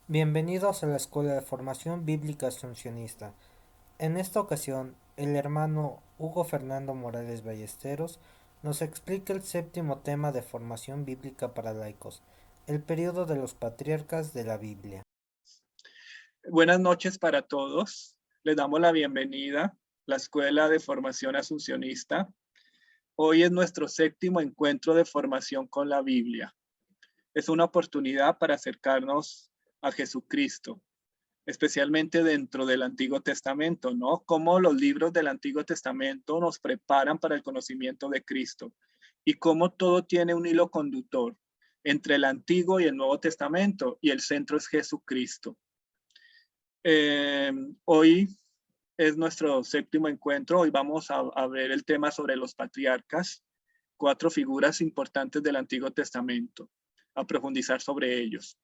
Bienvenidos a la Escuela de Formación Bíblica Asuncionista. En esta ocasión, el hermano Hugo Fernando Morales Ballesteros nos explica el séptimo tema de formación bíblica para laicos, el periodo de los patriarcas de la Biblia. Buenas noches para todos. Les damos la bienvenida a la Escuela de Formación Asuncionista. Hoy es nuestro séptimo encuentro de formación con la Biblia. Es una oportunidad para acercarnos a Jesucristo, especialmente dentro del Antiguo Testamento, ¿no? Cómo los libros del Antiguo Testamento nos preparan para el conocimiento de Cristo y cómo todo tiene un hilo conductor entre el Antiguo y el Nuevo Testamento, y el centro es Jesucristo. Hoy es nuestro séptimo encuentro. Hoy vamos a ver el tema sobre los patriarcas, 4 figuras importantes del Antiguo Testamento, a profundizar sobre ellos.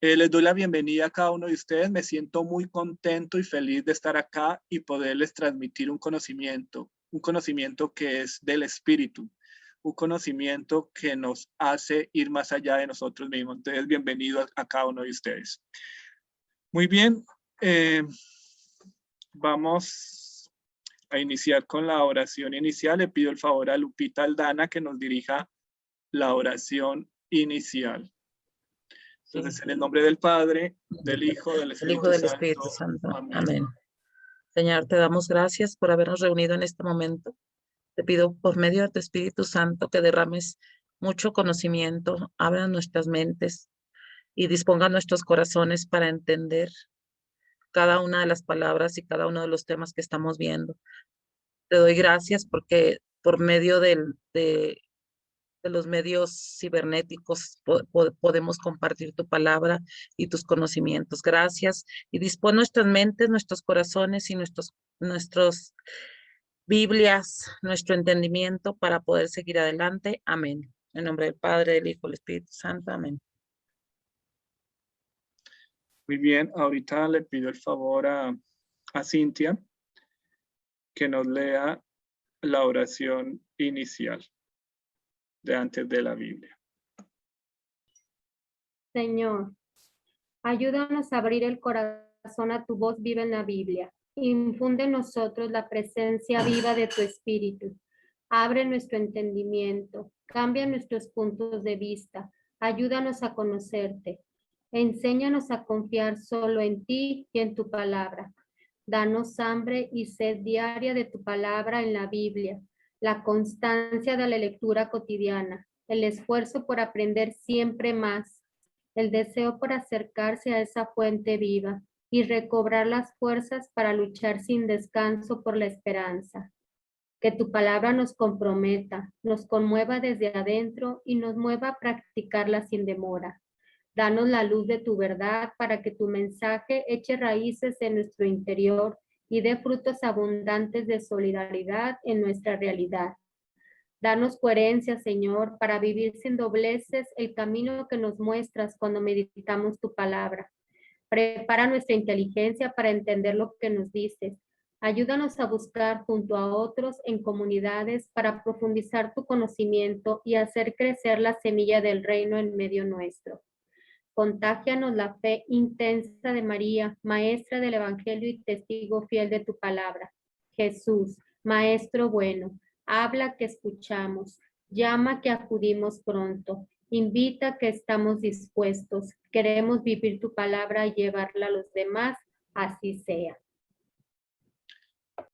Les doy la bienvenida a cada uno de ustedes. Me siento muy contento y feliz de estar acá y poderles transmitir un conocimiento que es del Espíritu, un conocimiento que nos hace ir más allá de nosotros mismos. Entonces, bienvenido a cada uno de ustedes. Muy bien, vamos a iniciar con la oración inicial. Le pido el favor a Lupita Aldana que nos dirija la oración inicial. Entonces, en el nombre del Padre, del Hijo, del El Hijo Espíritu del Espíritu Santo. Santo. Amén. Amén. Señor, te damos gracias por habernos reunido en este momento. Te pido por medio de tu Espíritu Santo que derrames mucho conocimiento, abra nuestras mentes y disponga nuestros corazones para entender cada una de las palabras y cada uno de los temas que estamos viendo. Te doy gracias porque por medio de los medios cibernéticos podemos compartir tu palabra y tus conocimientos. Gracias. Y dispón nuestras mentes, nuestros corazones y nuestros Biblias, nuestro entendimiento para poder seguir adelante. Amén. En nombre del Padre, del Hijo, del Espíritu Santo. Amén. Muy bien, ahorita le pido el favor a Cintia que nos lea la oración inicial de antes de la Biblia. Señor, ayúdanos a abrir el corazón a tu voz viva en la Biblia. Infunde en nosotros la presencia viva de tu Espíritu. Abre nuestro entendimiento, cambia nuestros puntos de vista, ayúdanos a conocerte. Enséñanos a confiar solo en ti y en tu palabra. Danos hambre y sed diaria de tu palabra en la Biblia, la constancia de la lectura cotidiana, el esfuerzo por aprender siempre más, el deseo por acercarse a esa fuente viva y recobrar las fuerzas para luchar sin descanso por la esperanza. Que tu palabra nos comprometa, nos conmueva desde adentro y nos mueva a practicarla sin demora. Danos la luz de tu verdad para que tu mensaje eche raíces en nuestro interior y dé frutos abundantes de solidaridad en nuestra realidad. Danos coherencia, Señor, para vivir sin dobleces el camino que nos muestras cuando meditamos tu palabra. Prepara nuestra inteligencia para entender lo que nos dices. Ayúdanos a buscar junto a otros en comunidades para profundizar tu conocimiento y hacer crecer la semilla del reino en medio nuestro. Contágianos la fe intensa de María, maestra del Evangelio y testigo fiel de tu palabra. Jesús, Maestro bueno, habla que escuchamos, llama que acudimos pronto, invita que estamos dispuestos, queremos vivir tu palabra y llevarla a los demás, así sea.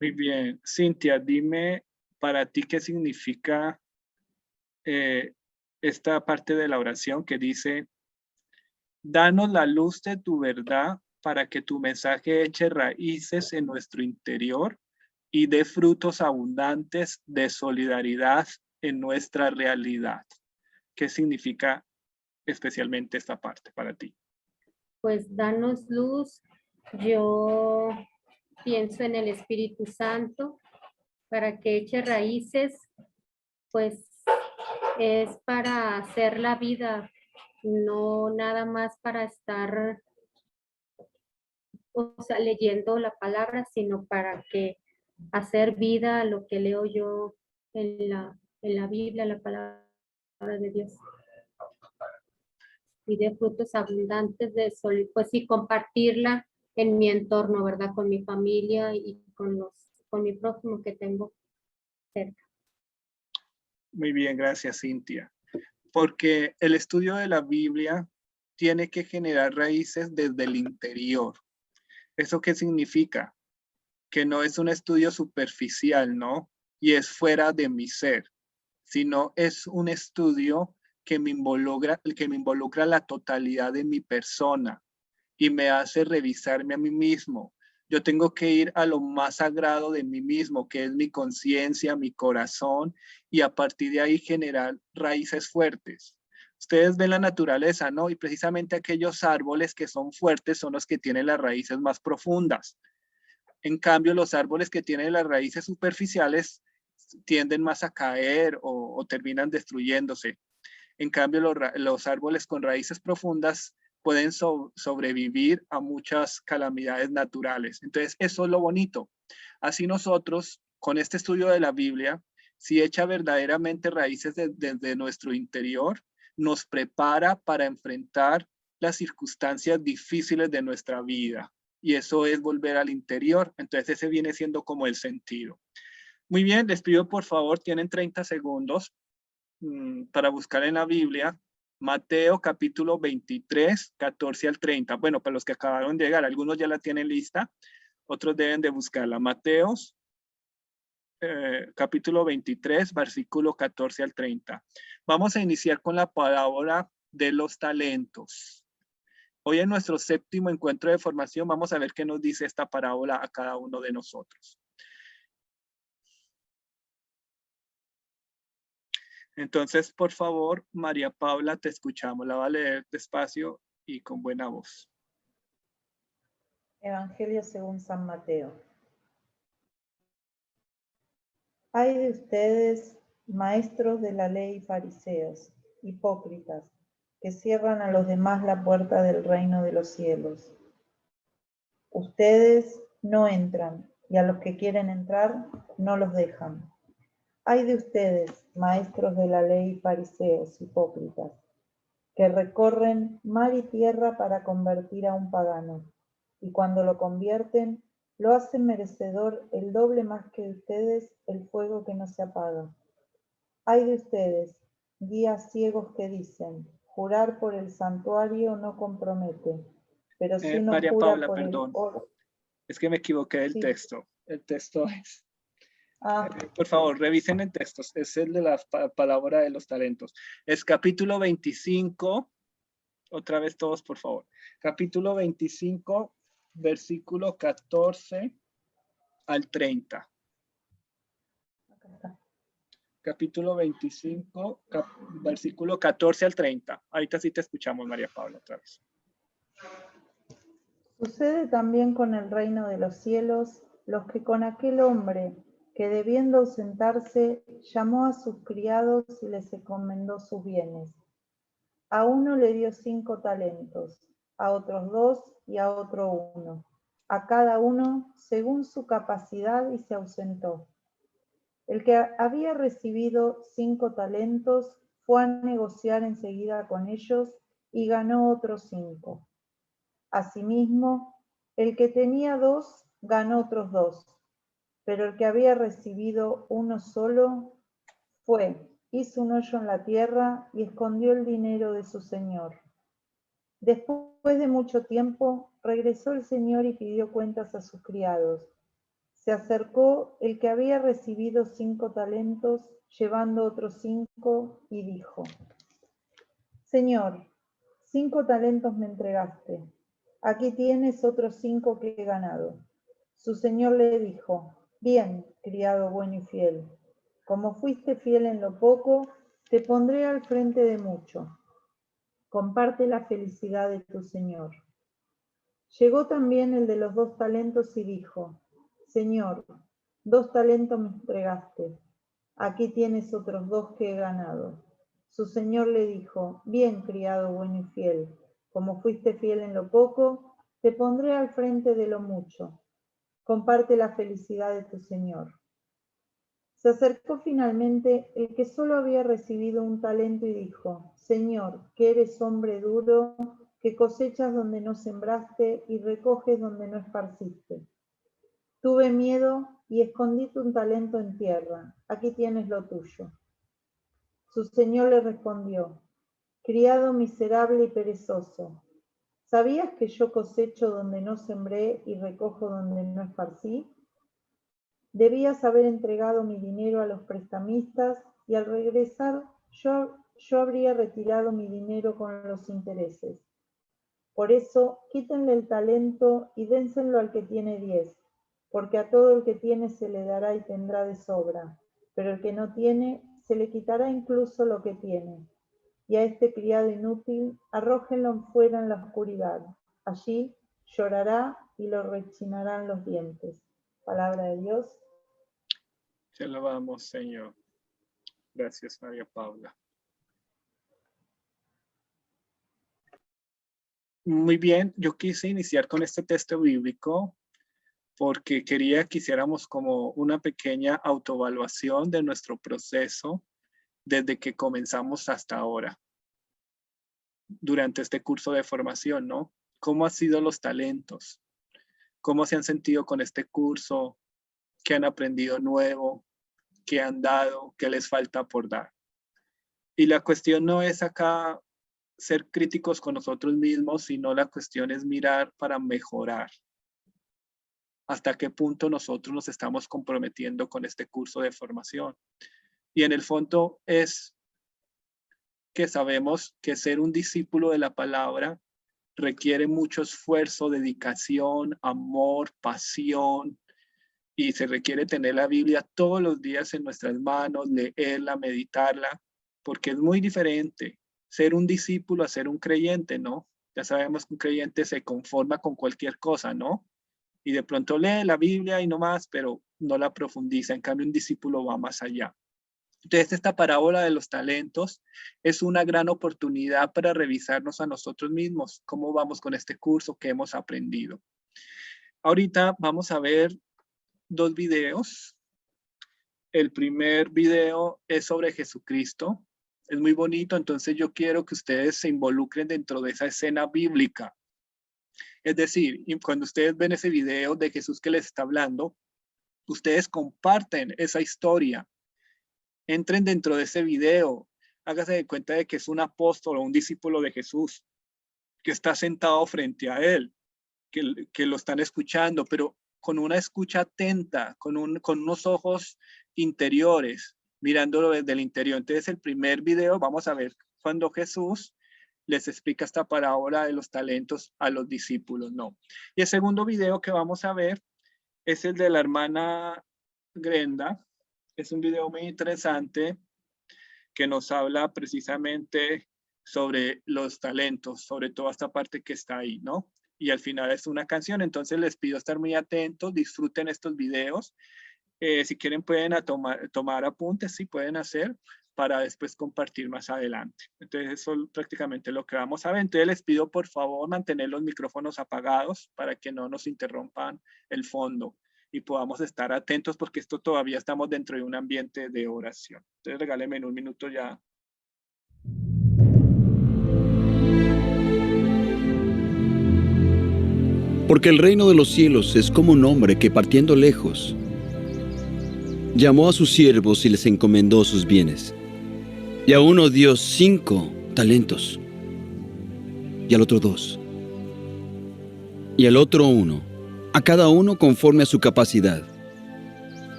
Muy bien, Cintia, dime para ti qué significa esta parte de la oración que dice: danos la luz de tu verdad para que tu mensaje eche raíces en nuestro interior y dé frutos abundantes de solidaridad en nuestra realidad. ¿Qué significa especialmente esta parte para ti? Pues danos luz. Yo pienso en el Espíritu Santo para que eche raíces, pues es para hacer la vida, no nada más para estar, o sea, leyendo la palabra, sino para que hacer vida lo que leo yo en la Biblia, la palabra de Dios. y dé frutos abundantes de sol, pues sí, compartirla en mi entorno, ¿verdad? Con mi familia y con mi prójimo que tengo cerca. Muy bien, gracias, Cintia. Porque el estudio de la Biblia tiene que generar raíces desde el interior. ¿Eso qué significa? Que no es un estudio superficial, ¿no? Y es fuera de mi ser, sino es un estudio que me involucra la totalidad de mi persona y me hace revisarme a mí mismo. Yo tengo que ir a lo más sagrado de mí mismo, que es mi conciencia, mi corazón, y a partir de ahí generar raíces fuertes. Ustedes ven la naturaleza, ¿no? Y precisamente aquellos árboles que son fuertes son los que tienen las raíces más profundas. En cambio, los árboles que tienen las raíces superficiales tienden más a caer o terminan destruyéndose. En cambio, los árboles con raíces profundas pueden sobrevivir a muchas calamidades naturales. Entonces, eso es lo bonito. Así nosotros, con este estudio de la Biblia, si echa verdaderamente raíces desde nuestro interior, nos prepara para enfrentar las circunstancias difíciles de nuestra vida. Y eso es volver al interior. Entonces, ese viene siendo como el sentido. Muy bien, les pido por favor, tienen 30 segundos para buscar en la Biblia Mateo capítulo 23, 14 al 30. Bueno, para los que acabaron de llegar, algunos ya la tienen lista, otros deben de buscarla. Mateos capítulo 23, versículo 14 al 30. Vamos a iniciar con la parábola de los talentos. Hoy en nuestro séptimo encuentro de formación vamos a ver qué nos dice esta parábola a cada uno de nosotros. Entonces, por favor, María Paula, te escuchamos. La va a leer despacio y con buena voz. Evangelio según San Mateo. Ay de ustedes, maestros de la ley y fariseos, hipócritas, que cierran a los demás la puerta del reino de los cielos. Ustedes no entran, y a los que quieren entrar no los dejan. Ay de ustedes, maestros de la ley y fariseos, hipócritas, que recorren mar y tierra para convertir a un pagano, y cuando lo convierten, lo hacen merecedor el doble más que ustedes el fuego que no se apaga. Ay de ustedes, guías ciegos que dicen, jurar por el santuario no compromete, pero si uno María jura Paula, por perdón. el oro... Es que me equivoqué del Sí. texto. El texto es... Ah, por favor, revisen el texto. Es el de la palabra de los talentos. Es capítulo 25. Otra vez todos, por favor. Capítulo 25, versículo 14 al 30. acá está. Capítulo 25, versículo 14 al 30. Ahorita sí te escuchamos, María Paula, otra vez. Sucede también con el reino de los cielos, los que con aquel hombre que debiendo ausentarse, llamó a sus criados y les encomendó sus bienes. A uno le dio 5 talentos, a otros 2 y a otro 1, a cada uno según su capacidad, y se ausentó. El que había recibido 5 talentos fue a negociar enseguida con ellos y ganó otros 5. Asimismo, el que tenía 2 ganó otros 2, pero el que había recibido uno solo fue, hizo un hoyo en la tierra y escondió el dinero de su señor. Después de mucho tiempo, regresó el señor y pidió cuentas a sus criados. Se acercó el que había recibido 5 talentos, llevando otros 5, y dijo: Señor, 5 talentos me entregaste. Aquí tienes otros 5 que he ganado. Su señor le dijo: Bien, criado bueno y fiel. Como fuiste fiel en lo poco, te pondré al frente de mucho. Comparte la felicidad de tu señor. Llegó también el de los 2 talentos y dijo: Señor, 2 talentos me entregaste. Aquí tienes otros 2 que he ganado. Su señor le dijo: Bien, criado bueno y fiel. Como fuiste fiel en lo poco, te pondré al frente de lo mucho. Comparte la felicidad de tu señor. Se acercó finalmente el que solo había recibido un talento y dijo: Señor, que eres hombre duro, que cosechas donde no sembraste y recoges donde no esparciste. Tuve miedo y escondí tu talento en tierra. Aquí tienes lo tuyo. Su señor le respondió: Criado miserable y perezoso, ¿sabías que yo cosecho donde no sembré y recojo donde no esparcí? Debías haber entregado mi dinero a los prestamistas y al regresar yo habría retirado mi dinero con los intereses. Por eso, quítenle el talento y dénselo al que tiene 10, porque a todo el que tiene se le dará y tendrá de sobra, pero el que no tiene, se le quitará incluso lo que tiene. Y a este criado inútil, arrójenlo fuera en la oscuridad. Allí llorará y lo rechinarán los dientes. Palabra de Dios. Te alabamos, Señor. Gracias, María Paula. Muy bien, yo quise iniciar con este texto bíblico porque quería que hiciéramos como una pequeña autoevaluación de nuestro proceso desde que comenzamos hasta ahora, durante este curso de formación, ¿no? ¿Cómo han sido los talentos? ¿Cómo se han sentido con este curso? ¿Qué han aprendido nuevo? ¿Qué han dado? ¿Qué les falta por dar? Y la cuestión no es acá ser críticos con nosotros mismos, sino la cuestión es mirar para mejorar. ¿Hasta qué punto nosotros nos estamos comprometiendo con este curso de formación? Y en el fondo es que sabemos que ser un discípulo de la palabra requiere mucho esfuerzo, dedicación, amor, pasión, y se requiere tener la Biblia todos los días en nuestras manos, leerla, meditarla, porque es muy diferente ser un discípulo a ser un creyente, ¿no? Ya sabemos que un creyente se conforma con cualquier cosa, ¿no? Y de pronto lee la Biblia y no más, pero no la profundiza. En cambio, un discípulo va más allá. Entonces, esta parábola de los talentos es una gran oportunidad para revisarnos a nosotros mismos, cómo vamos con este curso, qué hemos aprendido. Ahorita vamos a ver 2 videos. El primer video es sobre Jesucristo. Es muy bonito, entonces yo quiero que ustedes se involucren dentro de esa escena bíblica. Es decir, cuando ustedes ven ese video de Jesús que les está hablando, ustedes comparten esa historia. Entren dentro de ese video. Hágase de cuenta de que es un apóstol o un discípulo de Jesús que está sentado frente a él, que lo están escuchando, pero con una escucha atenta, con unos ojos interiores, mirándolo desde el interior. Entonces, el primer video, vamos a ver cuando Jesús les explica esta parábola de los talentos a los discípulos, ¿no? Y el segundo video que vamos a ver es el de la hermana Grenda. Es un video muy interesante que nos habla precisamente sobre los talentos, sobre toda esta parte que está ahí, ¿no? Y al final es una canción, entonces les pido estar muy atentos, disfruten estos videos. Si quieren pueden tomar apuntes, sí pueden hacer, para después compartir más adelante. Entonces eso es prácticamente lo que vamos a ver. Entonces les pido por favor mantener los micrófonos apagados para que no nos interrumpan el fondo y podamos estar atentos porque esto todavía estamos dentro de un ambiente de oración. Entonces regálenme un minuto ya. Porque el reino de los cielos es como un hombre que partiendo lejos, llamó a sus siervos y les encomendó sus bienes. Y a uno dio 5 talentos, y al otro 2, y al otro 1, a cada uno conforme a su capacidad.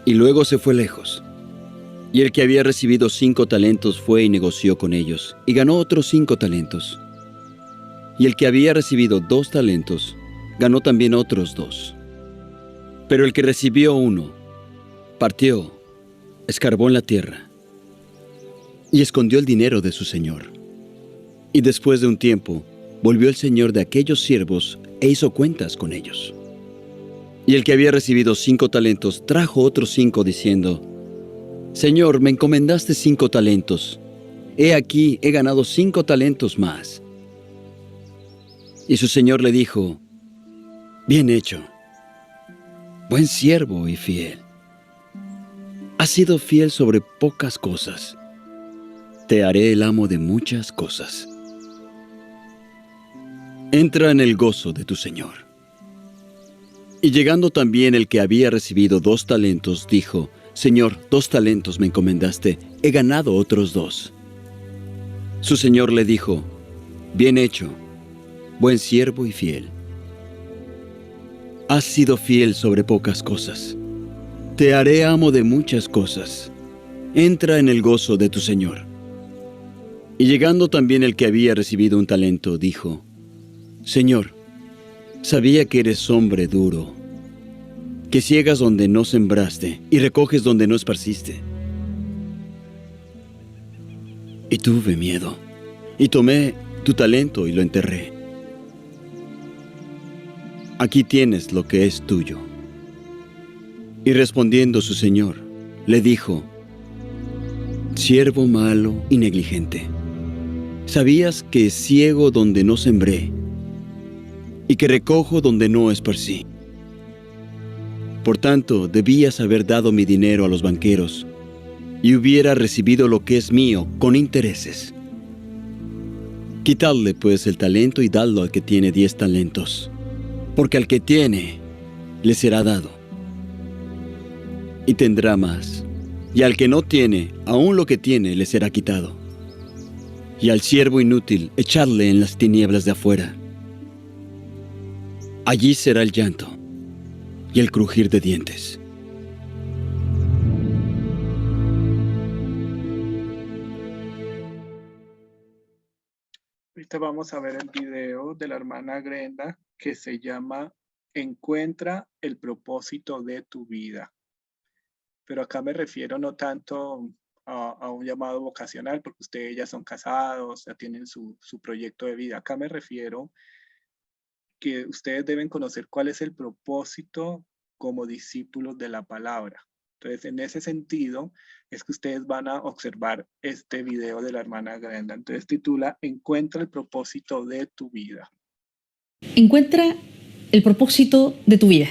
Y luego se fue lejos. Y el que había recibido 5 talentos fue y negoció con ellos, y ganó otros 5 talentos. Y el que había recibido 2 talentos, ganó también otros 2. Pero el que recibió 1, partió, escarbó en la tierra, y escondió el dinero de su señor. Y después de un tiempo, volvió el señor de aquellos siervos e hizo cuentas con ellos. Y el que había recibido 5 talentos trajo otros 5 diciendo: Señor, me encomendaste 5 talentos. He aquí, he ganado 5 talentos más. Y su señor le dijo: Bien hecho, buen siervo y fiel. Has sido fiel sobre pocas cosas. Te haré el amo de muchas cosas. Entra en el gozo de tu Señor. Y llegando también el que había recibido 2 talentos, dijo: Señor, 2 talentos me encomendaste, he ganado otros 2. Su Señor le dijo: Bien hecho, buen siervo y fiel. Has sido fiel sobre pocas cosas. Te haré amo de muchas cosas. Entra en el gozo de tu Señor. Y llegando también el que había recibido 1 talento, dijo: Señor, sabía que eres hombre duro, que ciegas donde no sembraste y recoges donde no esparciste. Y tuve miedo, y tomé tu talento y lo enterré. Aquí tienes lo que es tuyo. Y respondiendo su señor, le dijo: Siervo malo y negligente, sabías que ciego donde no sembré, y que recojo donde no esparcí. Por tanto, debías haber dado mi dinero a los banqueros, y hubiera recibido lo que es mío con intereses. Quitadle pues el talento y dadlo al que tiene 10 talentos, porque al que tiene, le será dado, y tendrá más. Y al que no tiene, aún lo que tiene, le será quitado. Y al siervo inútil, echadle en las tinieblas de afuera. Allí será el llanto y el crujir de dientes. Ahorita vamos a ver el video de la hermana Grenda que se llama Encuentra el propósito de tu vida. Pero acá me refiero no tanto a un llamado vocacional, porque ustedes ya son casados, ya tienen su proyecto de vida. Acá me refiero que ustedes deben conocer cuál es el propósito como discípulos de la palabra. Entonces, en ese sentido, es que ustedes van a observar este video de la hermana Grenda. Entonces, titula Encuentra el propósito de tu vida. Encuentra el propósito de tu vida.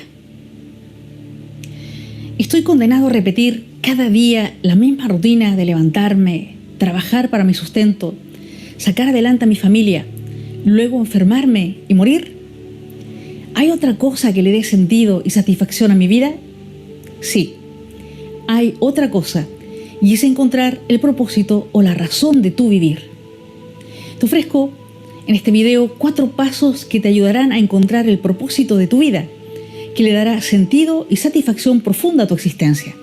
Estoy condenado a repetir cada día la misma rutina de levantarme, trabajar para mi sustento, sacar adelante a mi familia, luego enfermarme y morir. ¿Hay otra cosa que le dé sentido y satisfacción a mi vida? Sí, hay otra cosa, y es encontrar el propósito o la razón de tu vivir. Te ofrezco en este video 4 pasos que te ayudarán a encontrar el propósito de tu vida, que le dará sentido y satisfacción profunda a tu existencia.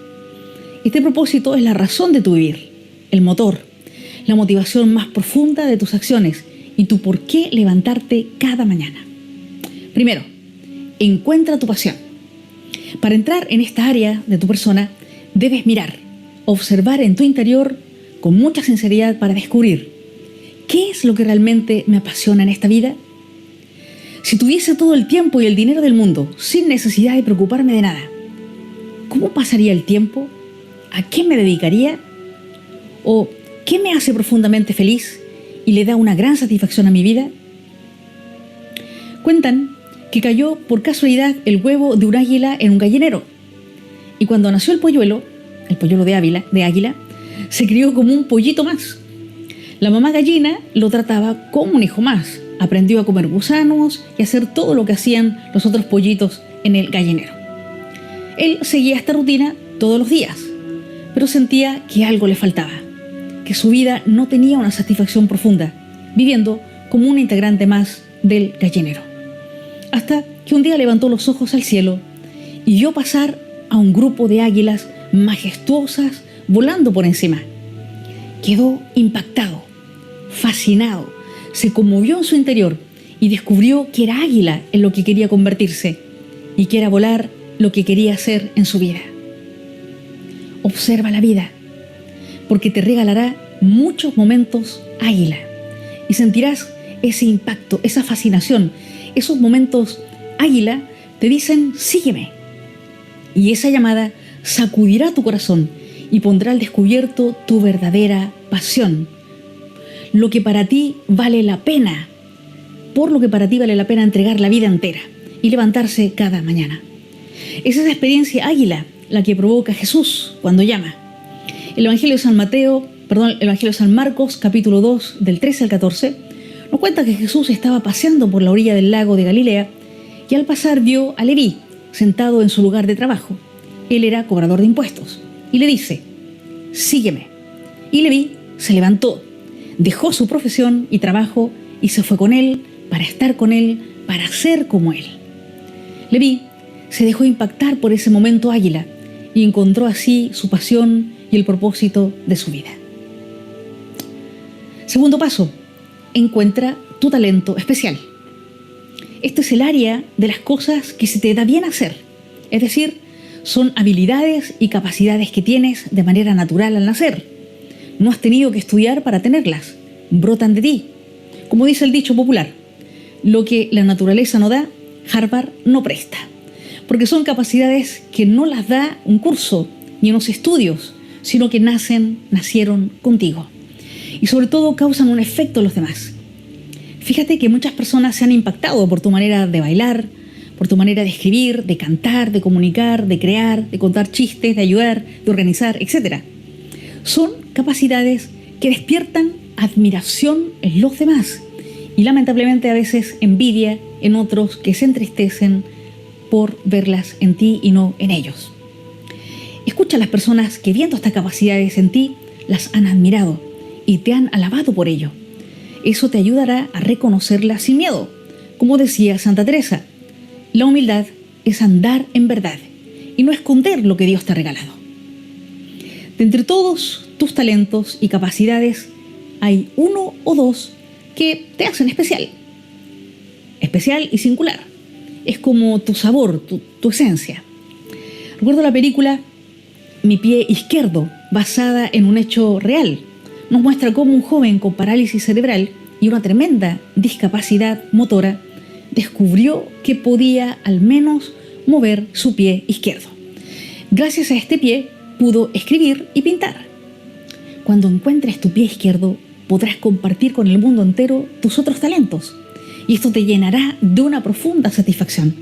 Este propósito es la razón de tu vivir, el motor, la motivación más profunda de tus acciones y tu por qué levantarte cada mañana. Primero, encuentra tu pasión. Para entrar en esta área de tu persona, debes mirar, observar en tu interior con mucha sinceridad para descubrir ¿qué es lo que realmente me apasiona en esta vida? Si tuviese todo el tiempo y el dinero del mundo, sin necesidad de preocuparme de nada, ¿cómo pasaría el tiempo? ¿A qué me dedicaría? ¿O qué me hace profundamente feliz y le da una gran satisfacción a mi vida? Cuentan que cayó por casualidad el huevo de un águila en un gallinero. Y cuando nació el polluelo de águila, se crió como un pollito más. La mamá gallina lo trataba como un hijo más. Aprendió a comer gusanos y a hacer todo lo que hacían los otros pollitos en el gallinero. Él seguía esta rutina todos los días, pero sentía que algo le faltaba, que su vida no tenía una satisfacción profunda, viviendo como un integrante más del gallinero. Hasta que un día levantó los ojos al cielo y vio pasar a un grupo de águilas majestuosas volando por encima. Quedó impactado, fascinado, se conmovió en su interior y descubrió que era águila en lo que quería convertirse y que era volar lo que quería hacer en su vida. Observa la vida, porque te regalará muchos momentos águila y sentirás ese impacto, esa fascinación. Esos momentos águila te dicen sígueme, y esa llamada sacudirá tu corazón y pondrá al descubierto tu verdadera pasión, lo que para ti vale la pena, por lo que para ti vale la pena entregar la vida entera y levantarse cada mañana. Es esa experiencia águila la que provoca Jesús cuando llama. El Evangelio de San Marcos, capítulo 2, del 13 al 14, nos cuenta que Jesús estaba paseando por la orilla del lago de Galilea y al pasar vio a Leví sentado en su lugar de trabajo. Él era cobrador de impuestos y le dice: sígueme. Y Leví se levantó, dejó su profesión y trabajo y se fue con él para estar con él, para ser como él. Leví se dejó impactar por ese momento águila y encontró así su pasión y el propósito de su vida. Segundo paso, encuentra tu talento especial. Este es el área de las cosas que se te da bien hacer, es decir, son habilidades y capacidades que tienes de manera natural al nacer. No has tenido que estudiar para tenerlas, brotan de ti. Como dice el dicho popular, lo que la naturaleza no da, Harvard no presta, porque son capacidades que no las da un curso ni unos estudios, sino que nacieron contigo. Y sobre todo causan un efecto en los demás. Fíjate que muchas personas se han impactado por tu manera de bailar, por tu manera de escribir, de cantar, de comunicar, de crear, de contar chistes, de ayudar, de organizar, etc. Son capacidades que despiertan admiración en los demás y lamentablemente a veces envidia en otros que se entristecen por verlas en ti y no en ellos. Escucha a las personas que viendo estas capacidades en ti las han admirado y te han alabado por ello. Eso te ayudará a reconocerlas sin miedo. Como decía Santa Teresa, la humildad es andar en verdad y no esconder lo que Dios te ha regalado. De entre todos tus talentos y capacidades, hay uno o dos que te hacen especial. Especial y singular. Es como tu sabor, tu esencia. Recuerdo la película Mi pie izquierdo, basada en un hecho real. Nos muestra cómo un joven con parálisis cerebral y una tremenda discapacidad motora descubrió que podía al menos mover su pie izquierdo. Gracias a este pie pudo escribir y pintar. Cuando encuentres tu pie izquierdo, podrás compartir con el mundo entero tus otros talentos y esto te llenará de una profunda satisfacción.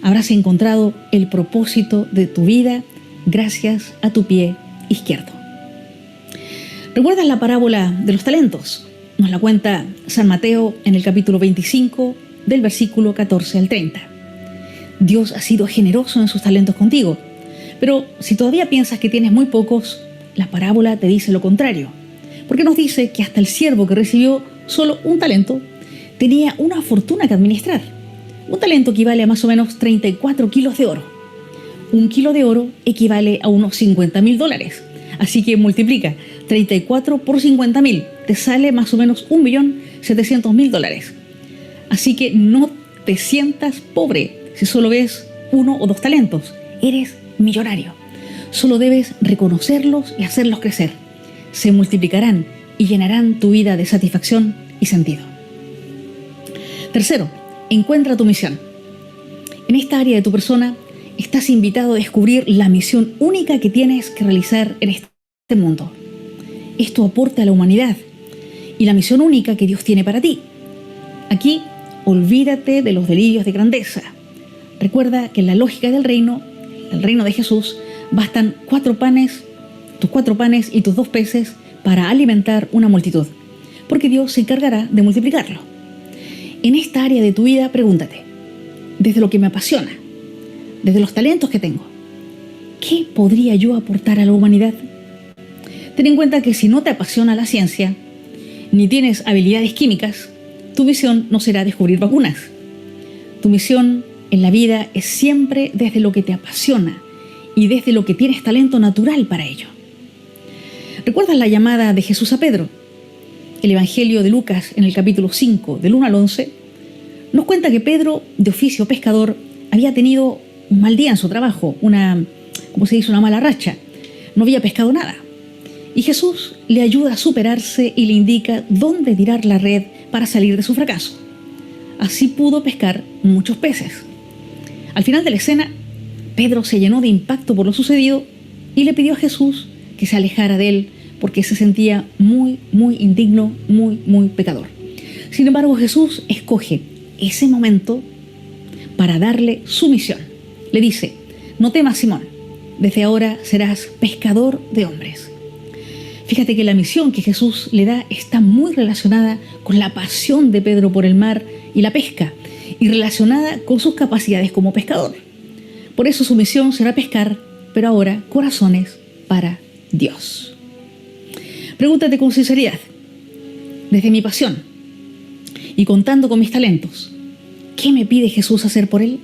Habrás encontrado el propósito de tu vida gracias a tu pie izquierdo. ¿Recuerdas la parábola de los talentos? Nos la cuenta San Mateo en el capítulo 25, del versículo 14 al 30. Dios ha sido generoso en sus talentos contigo, pero si todavía piensas que tienes muy pocos, la parábola te dice lo contrario, porque nos dice que hasta el siervo que recibió solo un talento tenía una fortuna que administrar. Un talento equivale a más o menos 34 kilos de oro. Un kilo de oro equivale a unos $50.000. Así que multiplica 34 por 50.000, te sale más o menos $1.700.000. Así que no te sientas pobre si solo ves uno o dos talentos. Eres millonario. Solo debes reconocerlos y hacerlos crecer. Se multiplicarán y llenarán tu vida de satisfacción y sentido. Tercero, encuentra tu misión. En esta área de tu persona estás invitado a descubrir la misión única que tienes que realizar en este mundo. Esto aporta a la humanidad y la misión única que Dios tiene para ti. Aquí, olvídate de los delirios de grandeza. Recuerda que en la lógica del reino de Jesús, bastan tus 4 panes y tus 2 peces para alimentar una multitud, porque Dios se encargará de multiplicarlo. En esta área de tu vida, pregúntate, desde lo que me apasiona, desde los talentos que tengo, ¿qué podría yo aportar a la humanidad? Ten en cuenta que si no te apasiona la ciencia, ni tienes habilidades químicas, tu misión no será descubrir vacunas. Tu misión en la vida es siempre desde lo que te apasiona y desde lo que tienes talento natural para ello. ¿Recuerdas la llamada de Jesús a Pedro? El Evangelio de Lucas, en el capítulo 5, del 1 al 11, nos cuenta que Pedro, de oficio pescador, había tenido un mal día en su trabajo, una mala racha. No había pescado nada. Y Jesús le ayuda a superarse y le indica dónde tirar la red para salir de su fracaso. Así pudo pescar muchos peces. Al final de la escena, Pedro se llenó de impacto por lo sucedido y le pidió a Jesús que se alejara de él porque se sentía muy, muy indigno, muy, muy pecador. Sin embargo, Jesús escoge ese momento para darle su misión. Le dice: no temas, Simón, desde ahora serás pescador de hombres. Fíjate que la misión que Jesús le da está muy relacionada con la pasión de Pedro por el mar y la pesca, y relacionada con sus capacidades como pescador. Por eso su misión será pescar, pero ahora corazones para Dios. Pregúntate con sinceridad, desde mi pasión y contando con mis talentos, ¿qué me pide Jesús hacer por él?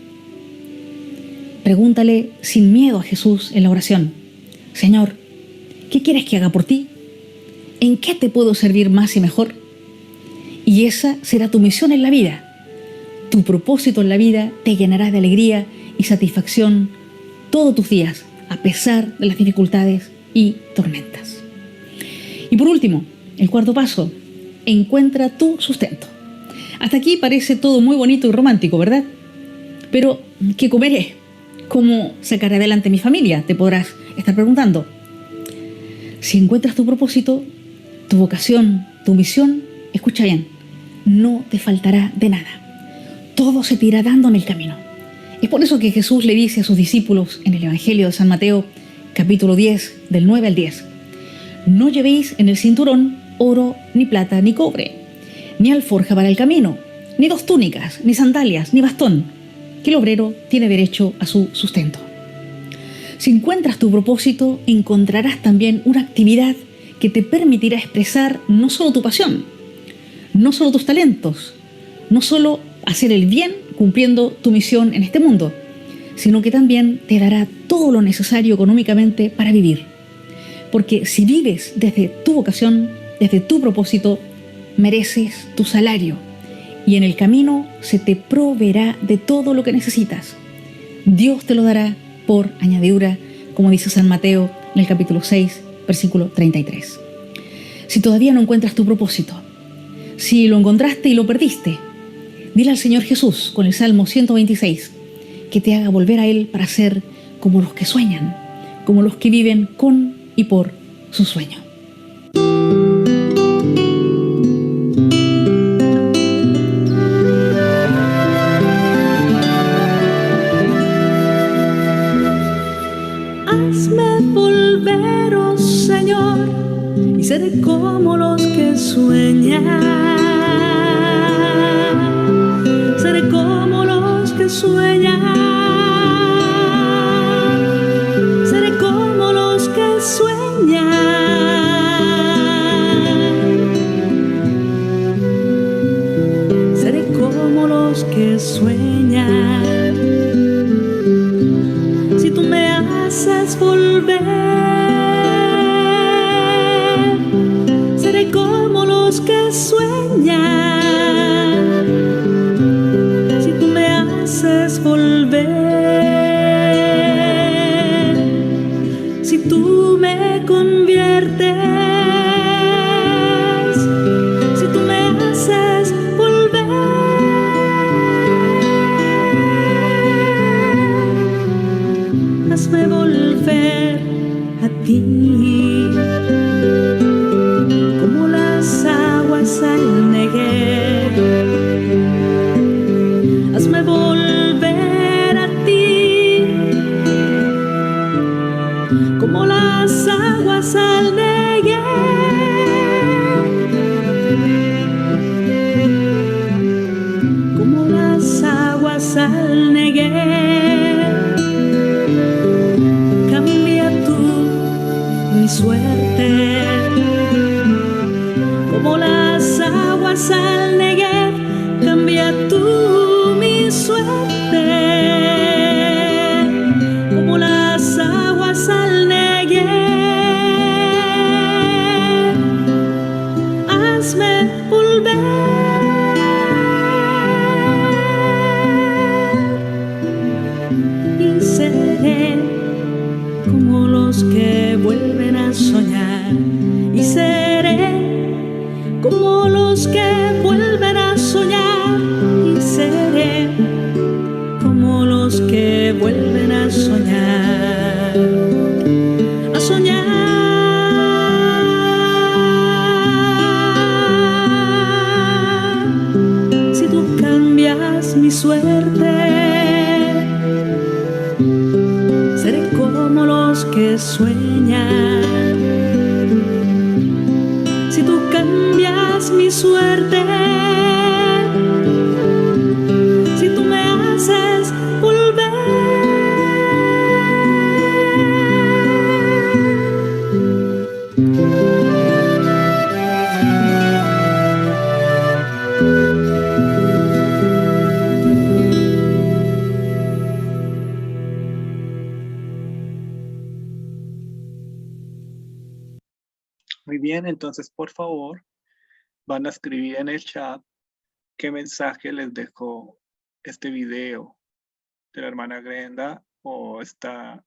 Pregúntale sin miedo a Jesús en la oración: Señor, ¿qué quieres que haga por ti? ¿En qué te puedo servir más y mejor? Y esa será tu misión en la vida. Tu propósito en la vida te llenará de alegría y satisfacción todos tus días, a pesar de las dificultades y tormentas. Y por último, el cuarto paso: encuentra tu sustento. Hasta aquí parece todo muy bonito y romántico, ¿verdad? Pero, ¿qué comeré? ¿Cómo sacaré adelante mi familia? Te podrás estar preguntando. Si encuentras tu propósito, tu vocación, tu misión, escucha bien, no te faltará de nada. Todo se te irá dando en el camino. Es por eso que Jesús le dice a sus discípulos en el Evangelio de San Mateo, capítulo 10, del 9 al 10, no llevéis en el cinturón oro, ni plata, ni cobre, ni alforja para el camino, ni 2 túnicas, ni sandalias, ni bastón, que el obrero tiene derecho a su sustento. Si encuentras tu propósito, encontrarás también una actividad que te permitirá expresar no solo tu pasión, no solo tus talentos, no solo hacer el bien cumpliendo tu misión en este mundo, sino que también te dará todo lo necesario económicamente para vivir. Porque si vives desde tu vocación, desde tu propósito, mereces tu salario y en el camino se te proveerá de todo lo que necesitas. Dios te lo dará por añadidura, como dice San Mateo en el capítulo 6, versículo 33. Si todavía no encuentras tu propósito, si lo encontraste y lo perdiste, dile al Señor Jesús con el Salmo 126 que te haga volver a Él para ser como los que sueñan, como los que viven con y por su sueño. Hazme volver, oh Señor, y seré como los que sueñan. Seré como los que sueñan. Seré como los que sueñan. Seré como los que sueñan. Si tú me haces volver, seré como los que sueñan. Si tú me haces volver, si tú me conviertes, si tú me haces volver, hazme volver a ti, como las aguas al Negev. Hazme volver a ti, como las aguas al Negev. Como las aguas al Negev. Cambia tú mi suerte, como las aguas al Negev. Cambia tú mi suerte, como las aguas al Negev. Hazme volver y seré como los que vuelven a soñar, y seré como los que vuelven a soñar, y seré como los que vuelven a soñar, a soñar. Si tú cambias mi suerte, seré como los los que sueñan. Si tú cambias mi suerte, si tú me haces volver. Muy bien, entonces por favor van a escribir en el chat qué mensaje les dejó este video de la hermana Glenda o esta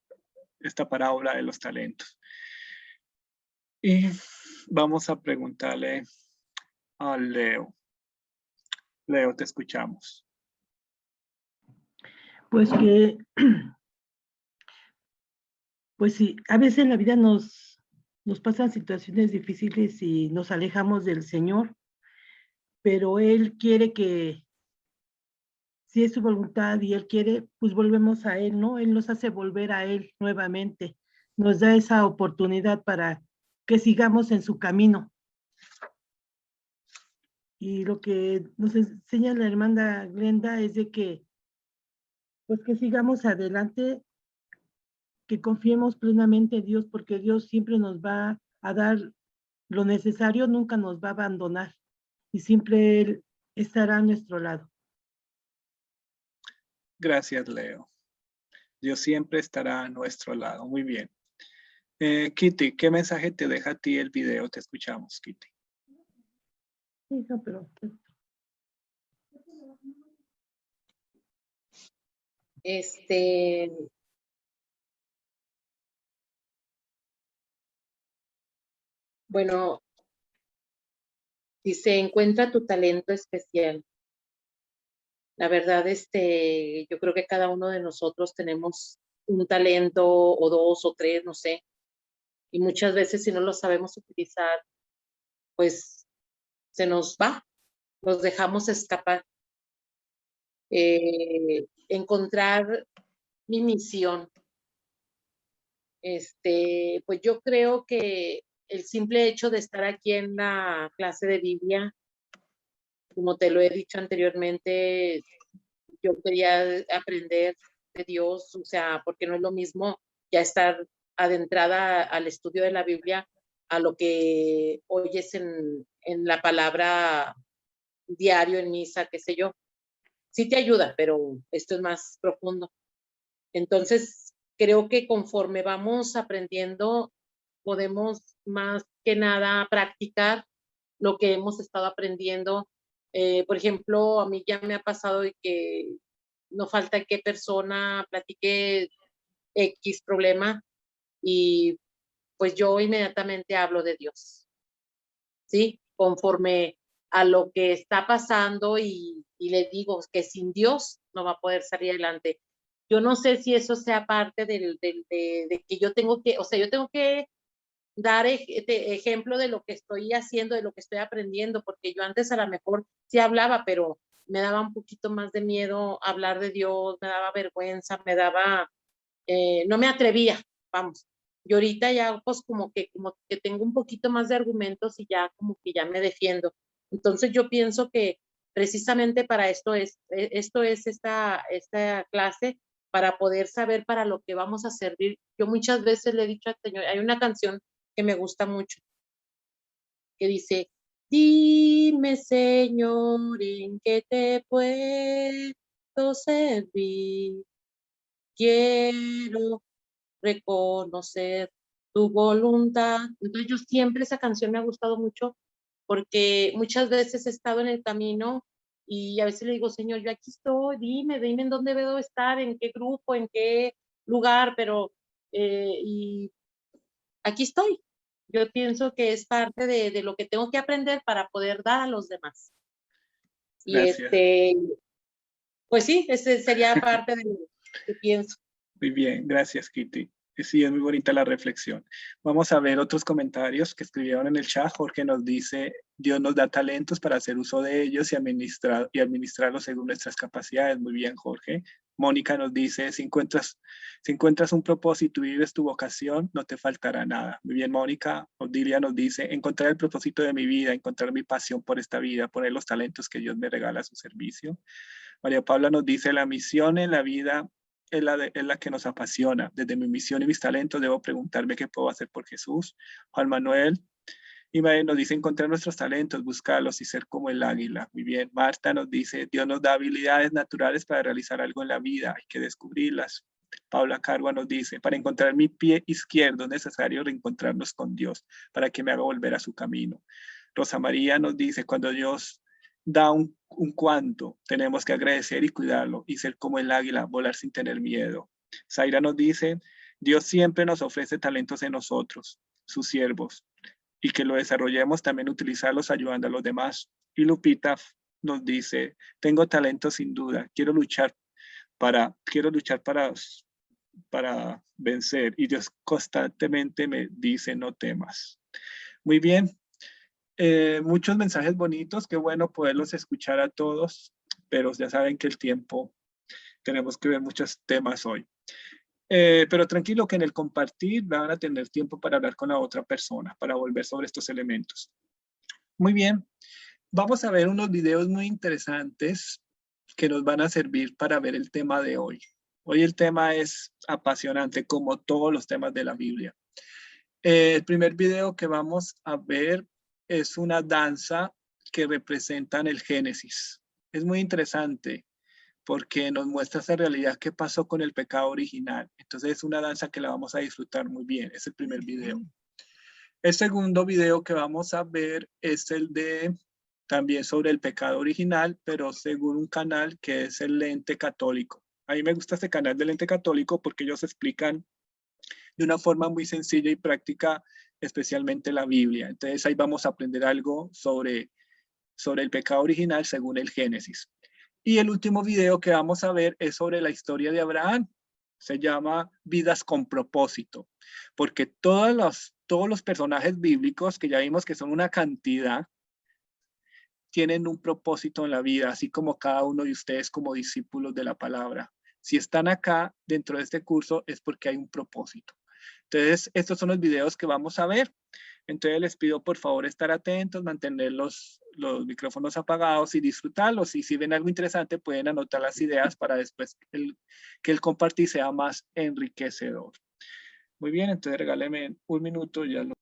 parábola de los talentos. Y vamos a preguntarle a Leo. Leo, te escuchamos. Pues que, pues sí, a veces en la vida nos pasan situaciones difíciles y nos alejamos del Señor, pero Él quiere que, si es su voluntad y Él quiere, pues volvemos a Él, ¿no? Él nos hace volver a Él nuevamente, nos da esa oportunidad para que sigamos en su camino. Y lo que nos enseña la hermana Glenda es de que, pues que sigamos adelante, que confiemos plenamente en Dios, porque Dios siempre nos va a dar lo necesario, nunca nos va a abandonar y siempre Él estará a nuestro lado. Gracias, Leo. Dios siempre estará a nuestro lado. Muy bien. Kitty, ¿qué mensaje te deja a ti el video? Te escuchamos, Kitty. Sí, no, pero... Bueno, dice, encuentra tu talento especial. La verdad, yo creo que cada uno de nosotros tenemos un talento o dos o tres, no sé. Y muchas veces si no lo sabemos utilizar, pues se nos va, los dejamos escapar. Encontrar mi misión. Pues yo creo que el simple hecho de estar aquí en la clase de Biblia, como te lo he dicho anteriormente, yo quería aprender de Dios, o sea, porque no es lo mismo ya estar adentrada al estudio de la Biblia a lo que oyes en la palabra diario, en misa, qué sé yo. Sí te ayuda, pero esto es más profundo. Entonces, creo que conforme vamos aprendiendo, podemos más que nada practicar lo que hemos estado aprendiendo. Por ejemplo, a mí ya me ha pasado de que no falta que persona platique X problema y pues yo inmediatamente hablo de Dios, ¿sí? Conforme a lo que está pasando y le digo que sin Dios no va a poder salir adelante. Yo no sé si eso sea parte de que yo tengo que, o sea, yo tengo que dar ejemplo de lo que estoy haciendo, de lo que estoy aprendiendo, porque yo antes a lo mejor sí hablaba, pero me daba un poquito más de miedo hablar de Dios, me daba vergüenza, no me atrevía, vamos. Y ahorita ya pues como que tengo un poquito más de argumentos y ya como que ya me defiendo. Entonces yo pienso que precisamente para esto es esta clase, para poder saber para lo que vamos a servir. Yo muchas veces le he dicho al Señor, hay una canción que me gusta mucho, que dice, dime Señor, ¿en qué te puedo servir? Quiero reconocer tu voluntad. Entonces yo siempre esa canción me ha gustado mucho porque muchas veces he estado en el camino y a veces le digo, Señor, yo aquí estoy, dime en dónde debo estar, en qué grupo, en qué lugar, pero y aquí estoy. Yo pienso que es parte de lo que tengo que aprender para poder dar a los demás. Gracias. Y pues sí, ese sería parte de lo que pienso. Muy bien, gracias, Kitty. Sí, es muy bonita la reflexión. Vamos a ver otros comentarios que escribieron en el chat. Jorge nos dice, Dios nos da talentos para hacer uso de ellos y administrarlos según nuestras capacidades. Muy bien, Jorge. Mónica nos dice, si encuentras un propósito y vives tu vocación, no te faltará nada. Muy bien, Mónica. Odilia nos dice, encontrar el propósito de mi vida, encontrar mi pasión por esta vida, poner los talentos que Dios me regala a su servicio. María Paula nos dice, la misión en la vida es la que nos apasiona. Desde mi misión y mis talentos debo preguntarme qué puedo hacer por Jesús. Juan Manuel nos dice, encontrar nuestros talentos, buscarlos y ser como el águila. Muy bien. Marta nos dice, Dios nos da habilidades naturales para realizar algo en la vida, hay que descubrirlas. Paula Carua nos dice, para encontrar mi pie izquierdo es necesario reencontrarnos con Dios para que me haga volver a su camino. Rosa María nos dice, cuando Dios da un cuanto, tenemos que agradecer y cuidarlo y ser como el águila, volar sin tener miedo. Zaira nos dice, Dios siempre nos ofrece talentos en nosotros, sus siervos, y que lo desarrollemos, también utilizarlos ayudando a los demás. Y Lupita nos dice, tengo talento sin duda, quiero luchar para vencer. Y Dios constantemente me dice, no temas. Muy bien. Muchos mensajes bonitos, qué bueno poderlos escuchar a todos, pero ya saben que el tiempo, tenemos que ver muchos temas hoy. Pero tranquilo que en el compartir van a tener tiempo para hablar con la otra persona, para volver sobre estos elementos. Muy bien, vamos a ver unos videos muy interesantes que nos van a servir para ver el tema de hoy. Hoy el tema es apasionante, como todos los temas de la Biblia. El primer video que vamos a ver es una danza que representa el Génesis. Es muy interesante, porque nos muestra esa realidad que pasó con el pecado original. Entonces es una danza que la vamos a disfrutar muy bien. Es el primer video. El segundo video que vamos a ver es el de también sobre el pecado original, pero según un canal que es el Lente Católico. A mí me gusta este canal del Lente Católico porque ellos explican de una forma muy sencilla y práctica, especialmente la Biblia. Entonces ahí vamos a aprender algo sobre el pecado original según el Génesis. Y el último video que vamos a ver es sobre la historia de Abraham. Se llama Vidas con propósito, porque todos los personajes bíblicos, que ya vimos que son una cantidad, tienen un propósito en la vida, así como cada uno de ustedes como discípulos de la palabra. Si están acá dentro de este curso es porque hay un propósito. Entonces, estos son los videos que vamos a ver. Entonces, les pido por favor estar atentos, mantener los micrófonos apagados y disfrutarlos. Y si ven algo interesante, pueden anotar las ideas para después que el compartir sea más enriquecedor. Muy bien, entonces regáleme un minuto, ya lo...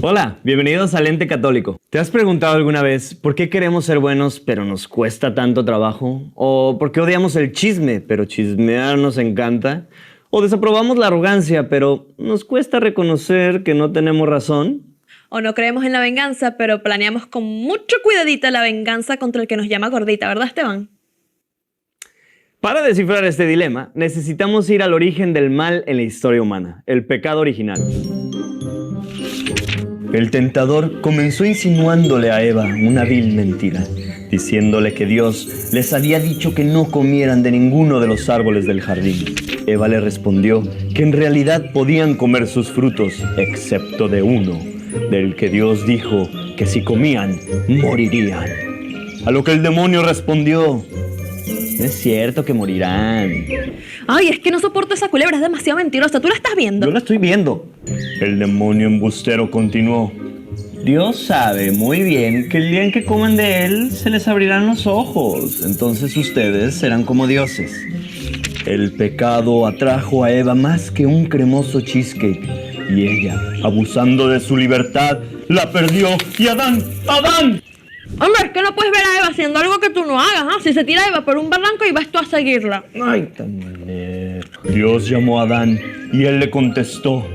Hola, bienvenidos al Lente Católico. ¿Te has preguntado alguna vez por qué queremos ser buenos pero nos cuesta tanto trabajo? ¿O por qué odiamos el chisme pero chismear nos encanta? ¿O desaprobamos la arrogancia pero nos cuesta reconocer que no tenemos razón? O no creemos en la venganza, pero planeamos con mucho cuidadito la venganza contra el que nos llama gordita, ¿verdad, Esteban? Para descifrar este dilema, necesitamos ir al origen del mal en la historia humana, el pecado original. El tentador comenzó insinuándole a Eva una vil mentira, diciéndole que Dios les había dicho que no comieran de ninguno de los árboles del jardín. Eva le respondió que en realidad podían comer sus frutos, excepto de uno, del que Dios dijo que si comían, morirían. A lo que el demonio respondió: no es cierto que morirán. Ay, es que no soporto esa culebra, es demasiado mentirosa. ¿Tú la estás viendo? Yo la estoy viendo. El demonio embustero continuó: Dios sabe muy bien que el día en que coman de él se les abrirán los ojos. Entonces ustedes serán como dioses. El pecado atrajo a Eva más que un cremoso cheesecake. Y ella, abusando de su libertad, la perdió. Y Adán, ¡Adán! Hombre, es que no puedes ver a Eva haciendo algo que tú no hagas, ¿ah? Si se tira Eva por un barranco y vas tú a seguirla. Ay, tan manera. Dios llamó a Adán y él le contestó: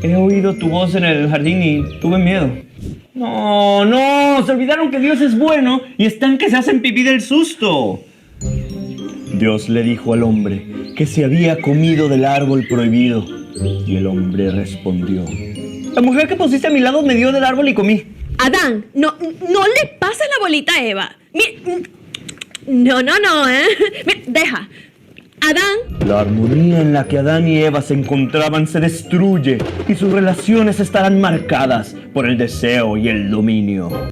he oído tu voz en el jardín y tuve miedo. No, se olvidaron que Dios es bueno y están que se hacen pipí del susto. Dios le dijo al hombre que se había comido del árbol prohibido. Y el hombre respondió: la mujer que pusiste a mi lado me dio del árbol y comí. Adán, no le pases la bolita a Eva. No, deja. Adán. La armonía en la que Adán y Eva se encontraban se destruye y sus relaciones estarán marcadas por el deseo y el dominio.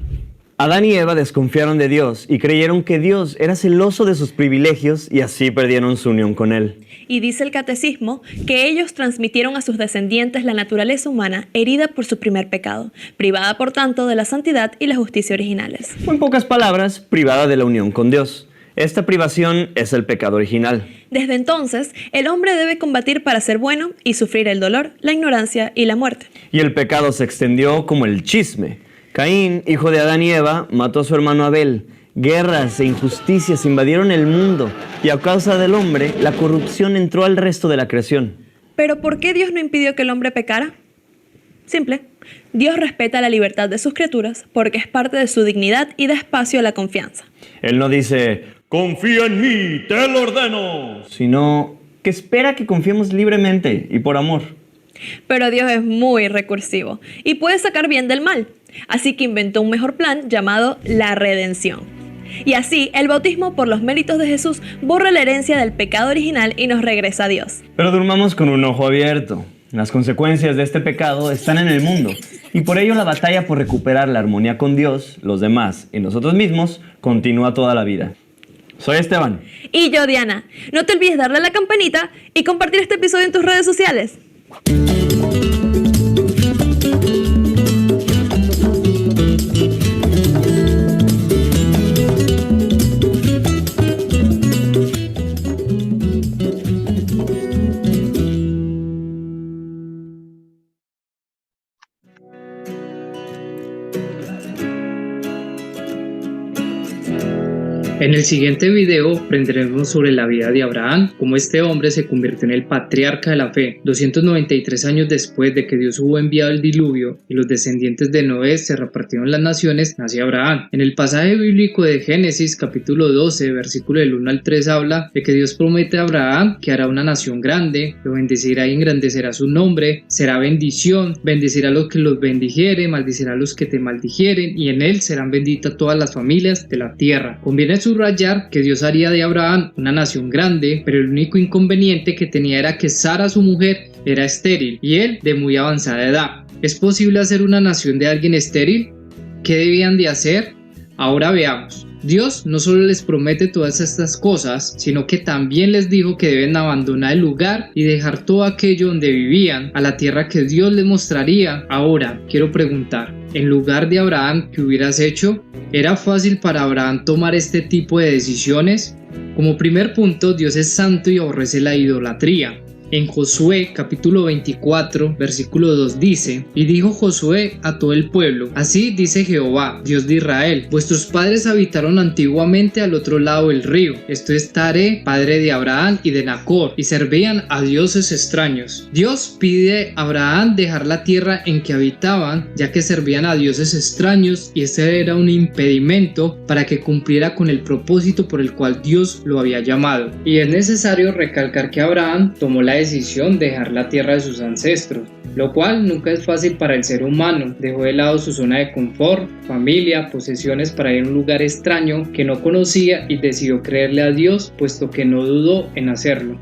Adán y Eva desconfiaron de Dios y creyeron que Dios era celoso de sus privilegios y así perdieron su unión con Él. Y dice el catecismo que ellos transmitieron a sus descendientes la naturaleza humana herida por su primer pecado, privada por tanto de la santidad y la justicia originales. En pocas palabras, privada de la unión con Dios. Esta privación es el pecado original. Desde entonces, el hombre debe combatir para ser bueno y sufrir el dolor, la ignorancia y la muerte. Y el pecado se extendió como el chisme. Caín, hijo de Adán y Eva, mató a su hermano Abel. Guerras e injusticias invadieron el mundo y a causa del hombre, la corrupción entró al resto de la creación. ¿Pero por qué Dios no impidió que el hombre pecara? Simple. Dios respeta la libertad de sus criaturas porque es parte de su dignidad y da espacio a la confianza. Él no dice: confía en mí, te lo ordeno, sino que espera que confiemos libremente y por amor. Pero Dios es muy recursivo y puede sacar bien del mal, así que inventó un mejor plan llamado la redención. Y así, el bautismo por los méritos de Jesús borra la herencia del pecado original y nos regresa a Dios. Pero durmamos con un ojo abierto. Las consecuencias de este pecado están en el mundo y por ello la batalla por recuperar la armonía con Dios, los demás y nosotros mismos continúa toda la vida. Soy Esteban. Y yo, Diana. No te olvides darle a la campanita y compartir este episodio en tus redes sociales. En el siguiente video aprenderemos sobre la vida de Abraham, cómo este hombre se convirtió en el patriarca de la fe. 293 años después de que Dios hubo enviado el diluvio y los descendientes de Noé se repartieron las naciones, nació Abraham. En el pasaje bíblico de Génesis capítulo 12, versículo del 1 al 3 habla de que Dios promete a Abraham que hará una nación grande, lo bendecirá y engrandecerá su nombre, será bendición, bendecirá a los que los bendijere, maldicirá a los que te maldijeren, y en él serán benditas todas las familias de la tierra. Conviene subrayar que Dios haría de Abraham una nación grande, pero el único inconveniente que tenía era que Sara, su mujer, era estéril y él de muy avanzada edad. ¿Es posible hacer una nación de alguien estéril? ¿Qué debían de hacer? Ahora veamos. Dios no solo les promete todas estas cosas, sino que también les dijo que deben abandonar el lugar y dejar todo aquello donde vivían a la tierra que Dios les mostraría. Ahora, quiero preguntar, en lugar de Abraham, ¿qué hubieras hecho? ¿Era fácil para Abraham tomar este tipo de decisiones? Como primer punto, Dios es santo y aborrece la idolatría. En Josué capítulo 24 versículo 2 dice: y dijo Josué a todo el pueblo: así dice Jehová, Dios de Israel, vuestros padres habitaron antiguamente al otro lado del río, esto es Taré, padre de Abraham y de Nacor, y servían a dioses extraños. Dios pide a Abraham dejar la tierra en que habitaban, ya que servían a dioses extraños, y ese era un impedimento para que cumpliera con el propósito por el cual Dios lo había llamado. Y es necesario recalcar que Abraham tomó la decisión de dejar la tierra de sus ancestros, lo cual nunca es fácil para el ser humano. Dejó de lado su zona de confort, familia, posesiones para ir a un lugar extraño que no conocía y decidió creerle a Dios, puesto que no dudó en hacerlo.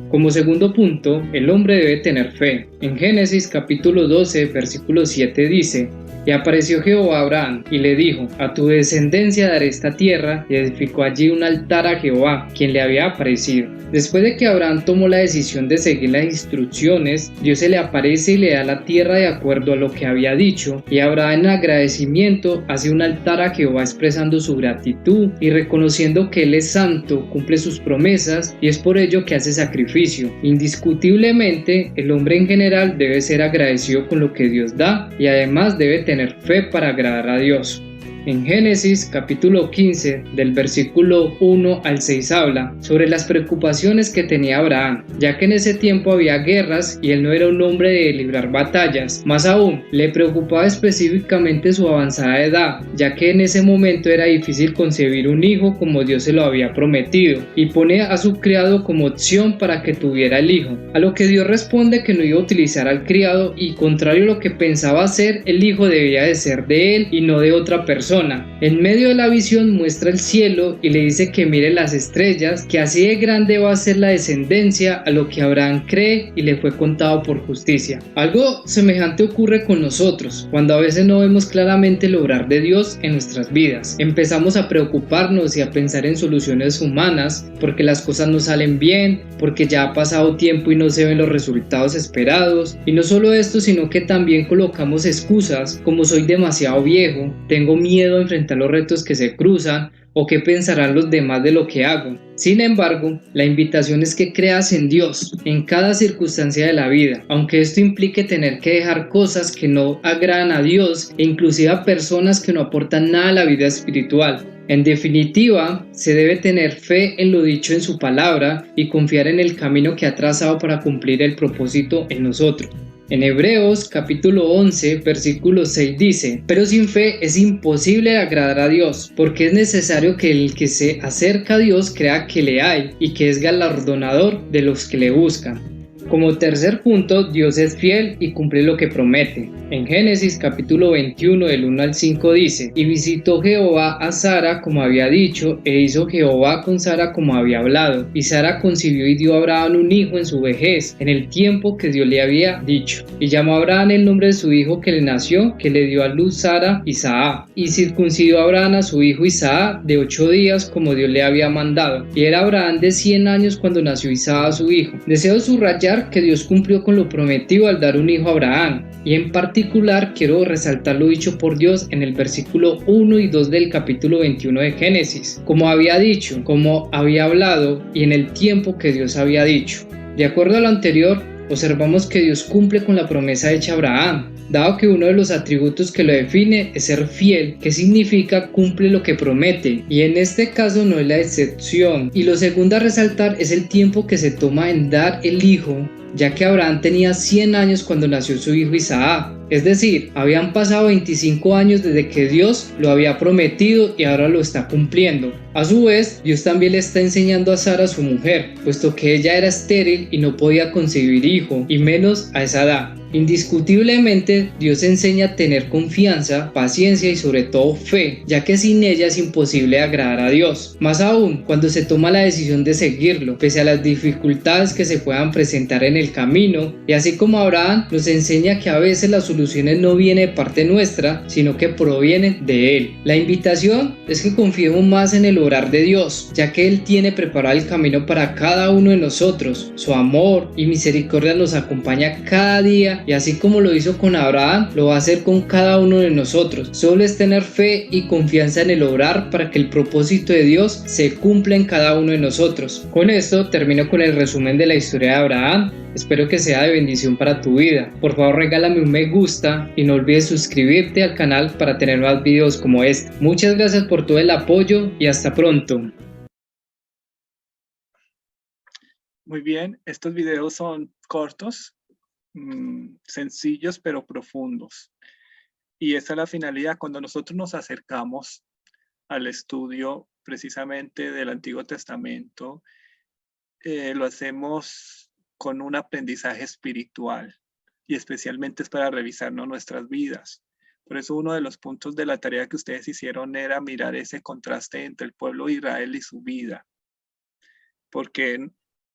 Como segundo punto, el hombre debe tener fe. En Génesis capítulo 12 versículo 7 dice: y apareció Jehová a Abraham y le dijo: a tu descendencia daré esta tierra, y edificó allí un altar a Jehová, quien le había aparecido. Después de que Abraham tomó la decisión de seguir las instrucciones, Dios se le aparece y le da la tierra de acuerdo a lo que había dicho, y Abraham en agradecimiento hace un altar a Jehová expresando su gratitud y reconociendo que Él es santo, cumple sus promesas y es por ello que hace sacrificio. Indiscutiblemente, el hombre en general debe ser agradecido con lo que Dios da y además debe tener fe para agradar a Dios. En Génesis capítulo 15 del versículo 1 al 6 habla sobre las preocupaciones que tenía Abraham, ya que en ese tiempo había guerras y él no era un hombre de librar batallas. Más aún, le preocupaba específicamente su avanzada edad, ya que en ese momento era difícil concebir un hijo como Dios se lo había prometido, y pone a su criado como opción para que tuviera el hijo, a lo que Dios responde que no iba a utilizar al criado, y contrario a lo que pensaba hacer, el hijo debía de ser de él y no de otra persona. En medio de la visión muestra el cielo y le dice que mire las estrellas, que así de grande va a ser la descendencia, a lo que Abraham cree y le fue contado por justicia. Algo semejante ocurre con nosotros, cuando a veces no vemos claramente el obrar de Dios en nuestras vidas. Empezamos a preocuparnos y a pensar en soluciones humanas, porque las cosas no salen bien, porque ya ha pasado tiempo y no se ven los resultados esperados. Y no solo esto, sino que también colocamos excusas como: soy demasiado viejo, tengo miedo a enfrentar los retos que se cruzan, o qué pensarán los demás de lo que hago. Sin embargo, la invitación es que creas en Dios en cada circunstancia de la vida, aunque esto implique tener que dejar cosas que no agradan a Dios e inclusive a personas que no aportan nada a la vida espiritual. En definitiva, se debe tener fe en lo dicho en su palabra y confiar en el camino que ha trazado para cumplir el propósito en nosotros. En Hebreos capítulo 11 versículo 6 dice: pero sin fe es imposible agradar a Dios, porque es necesario que el que se acerca a Dios crea que le hay y que es galardonador de los que le buscan. Como tercer punto, Dios es fiel y cumple lo que promete. En Génesis capítulo 21 del 1 al 5 dice: y visitó Jehová a Sara como había dicho, e hizo Jehová con Sara como había hablado. Y Sara concibió y dio a Abraham un hijo en su vejez, en el tiempo que Dios le había dicho. Y llamó a Abraham el nombre de su hijo que le nació, que le dio a luz Sara, Isaac. Y circuncidó a Abraham a su hijo Isaac de 8 días, como Dios le había mandado. Y era Abraham de 100 años cuando nació Isaac a su hijo. Deseo subrayar que Dios cumplió con lo prometido al dar un hijo a Abraham, y en particular quiero resaltar lo dicho por Dios en el versículo 1 y 2 del capítulo 21 de Génesis: como había dicho, como había hablado y en el tiempo que Dios había dicho. De acuerdo a lo anterior, observamos que Dios cumple con la promesa hecha a Abraham, dado que uno de los atributos que lo define es ser fiel, que significa cumple lo que promete, y en este caso no es la excepción. Y lo segundo a resaltar es el tiempo que se toma en dar el hijo, ya que Abraham tenía 100 años cuando nació su hijo Isaac. Es decir, habían pasado 25 años desde que Dios lo había prometido y ahora lo está cumpliendo. A su vez, Dios también le está enseñando a Sara, su mujer, puesto que ella era estéril y no podía concebir hijo, y menos a esa edad. Indiscutiblemente, Dios enseña a tener confianza, paciencia y sobre todo fe, ya que sin ella es imposible agradar a Dios. Más aún, cuando se toma la decisión de seguirlo, pese a las dificultades que se puedan presentar en el camino. Y así como Abraham nos enseña que a veces las soluciones no vienen de parte nuestra, sino que provienen de Él. La invitación es que confiemos más en el obrar de Dios, ya que Él tiene preparado el camino para cada uno de nosotros. Su amor y misericordia nos acompaña cada día día y así como lo hizo con Abraham, lo va a hacer con cada uno de nosotros. Solo es tener fe y confianza en el obrar para que el propósito de Dios se cumpla en cada uno de nosotros. Con esto termino con el resumen de la historia de Abraham. Espero que sea de bendición para tu vida. Por favor, regálame un me gusta y no olvides suscribirte al canal para tener más videos como este. Muchas gracias por todo el apoyo y hasta pronto. Muy bien, estos videos son cortos, sencillos pero profundos. Y esa es la finalidad. Cuando nosotros nos acercamos al estudio precisamente del Antiguo Testamento, lo hacemos con un aprendizaje espiritual y especialmente es para revisarnos nuestras vidas. Por eso uno de los puntos de la tarea que ustedes hicieron era mirar ese contraste entre el pueblo de Israel y su vida. Porque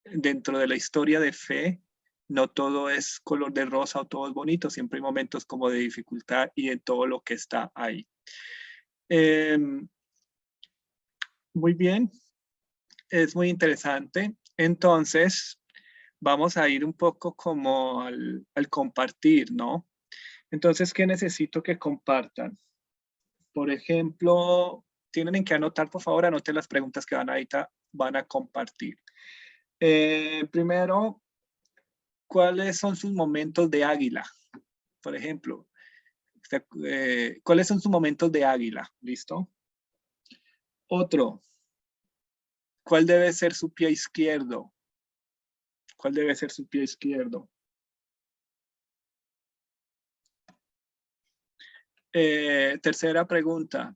dentro de la historia de fe, no todo es color de rosa o todo es bonito, siempre hay momentos como de dificultad y en todo lo que está ahí. Muy bien, es muy interesante. Entonces, vamos a ir un poco como al compartir, ¿no? Entonces, ¿qué necesito que compartan? Por ejemplo, tienen que anotar, por favor, anoten las preguntas que van a compartir. Primero, ¿cuáles son sus momentos de águila? Por ejemplo, ¿cuáles son sus momentos de águila? ¿Listo? Otro, ¿cuál debe ser su pie izquierdo? ¿Cuál debe ser su pie izquierdo? Tercera pregunta.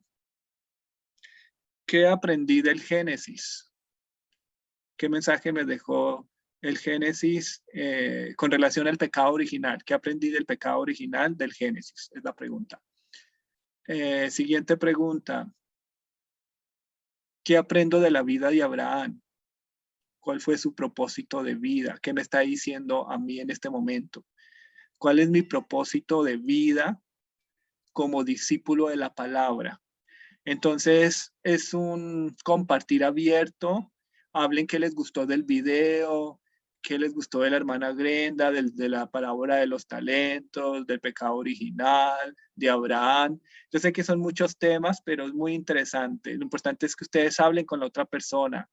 ¿Qué aprendí del Génesis? ¿Qué mensaje me dejó el Génesis con relación al pecado original? ¿Qué aprendí del pecado original del Génesis? Es la pregunta. Siguiente pregunta. ¿Qué aprendo de la vida de Abraham? ¿Cuál fue su propósito de vida? ¿Qué me está diciendo a mí en este momento? ¿Cuál es mi propósito de vida como discípulo de la palabra? Entonces, es un compartir abierto. Hablen qué les gustó del video, qué les gustó de la hermana Grenda, de la parábola de los talentos, del pecado original, de Abraham. Yo sé que son muchos temas, pero es muy interesante. Lo importante es que ustedes hablen con la otra persona,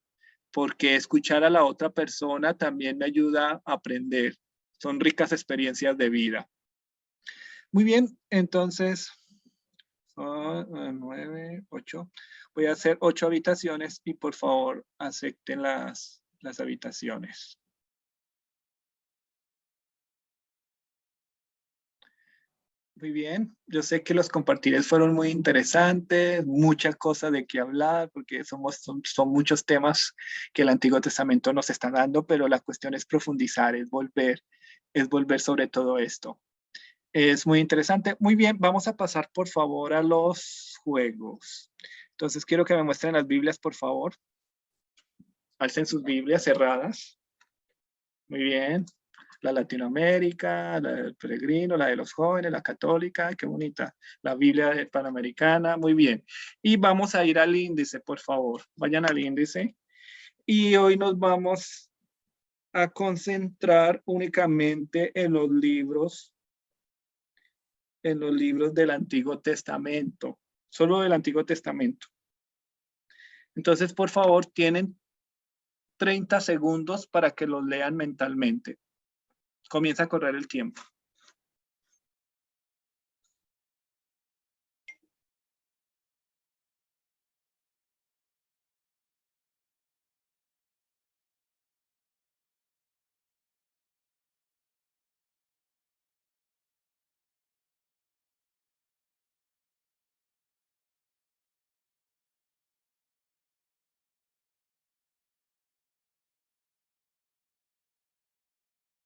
porque escuchar a la otra persona también me ayuda a aprender. Son ricas experiencias de vida. Muy bien, entonces, 9, 8. Voy a hacer 8 habitaciones y por favor acepten las habitaciones. Muy bien, yo sé que los compartires fueron muy interesantes, muchas cosas de qué hablar, porque son muchos temas que el Antiguo Testamento nos está dando, pero la cuestión es profundizar, es volver sobre todo esto. Es muy interesante. Muy bien, vamos a pasar por favor a los juegos. Entonces quiero que me muestren las Biblias, por favor. Alcen sus Biblias cerradas. Muy bien. La Latinoamérica, la del Peregrino, la de los jóvenes, la católica, qué bonita. La Biblia Panamericana, muy bien. Y vamos a ir al índice, por favor. Vayan al índice. Y hoy nos vamos a concentrar únicamente en los libros del Antiguo Testamento, solo del Antiguo Testamento. Entonces, por favor, tienen 30 segundos para que los lean mentalmente. Comienza a correr el tiempo.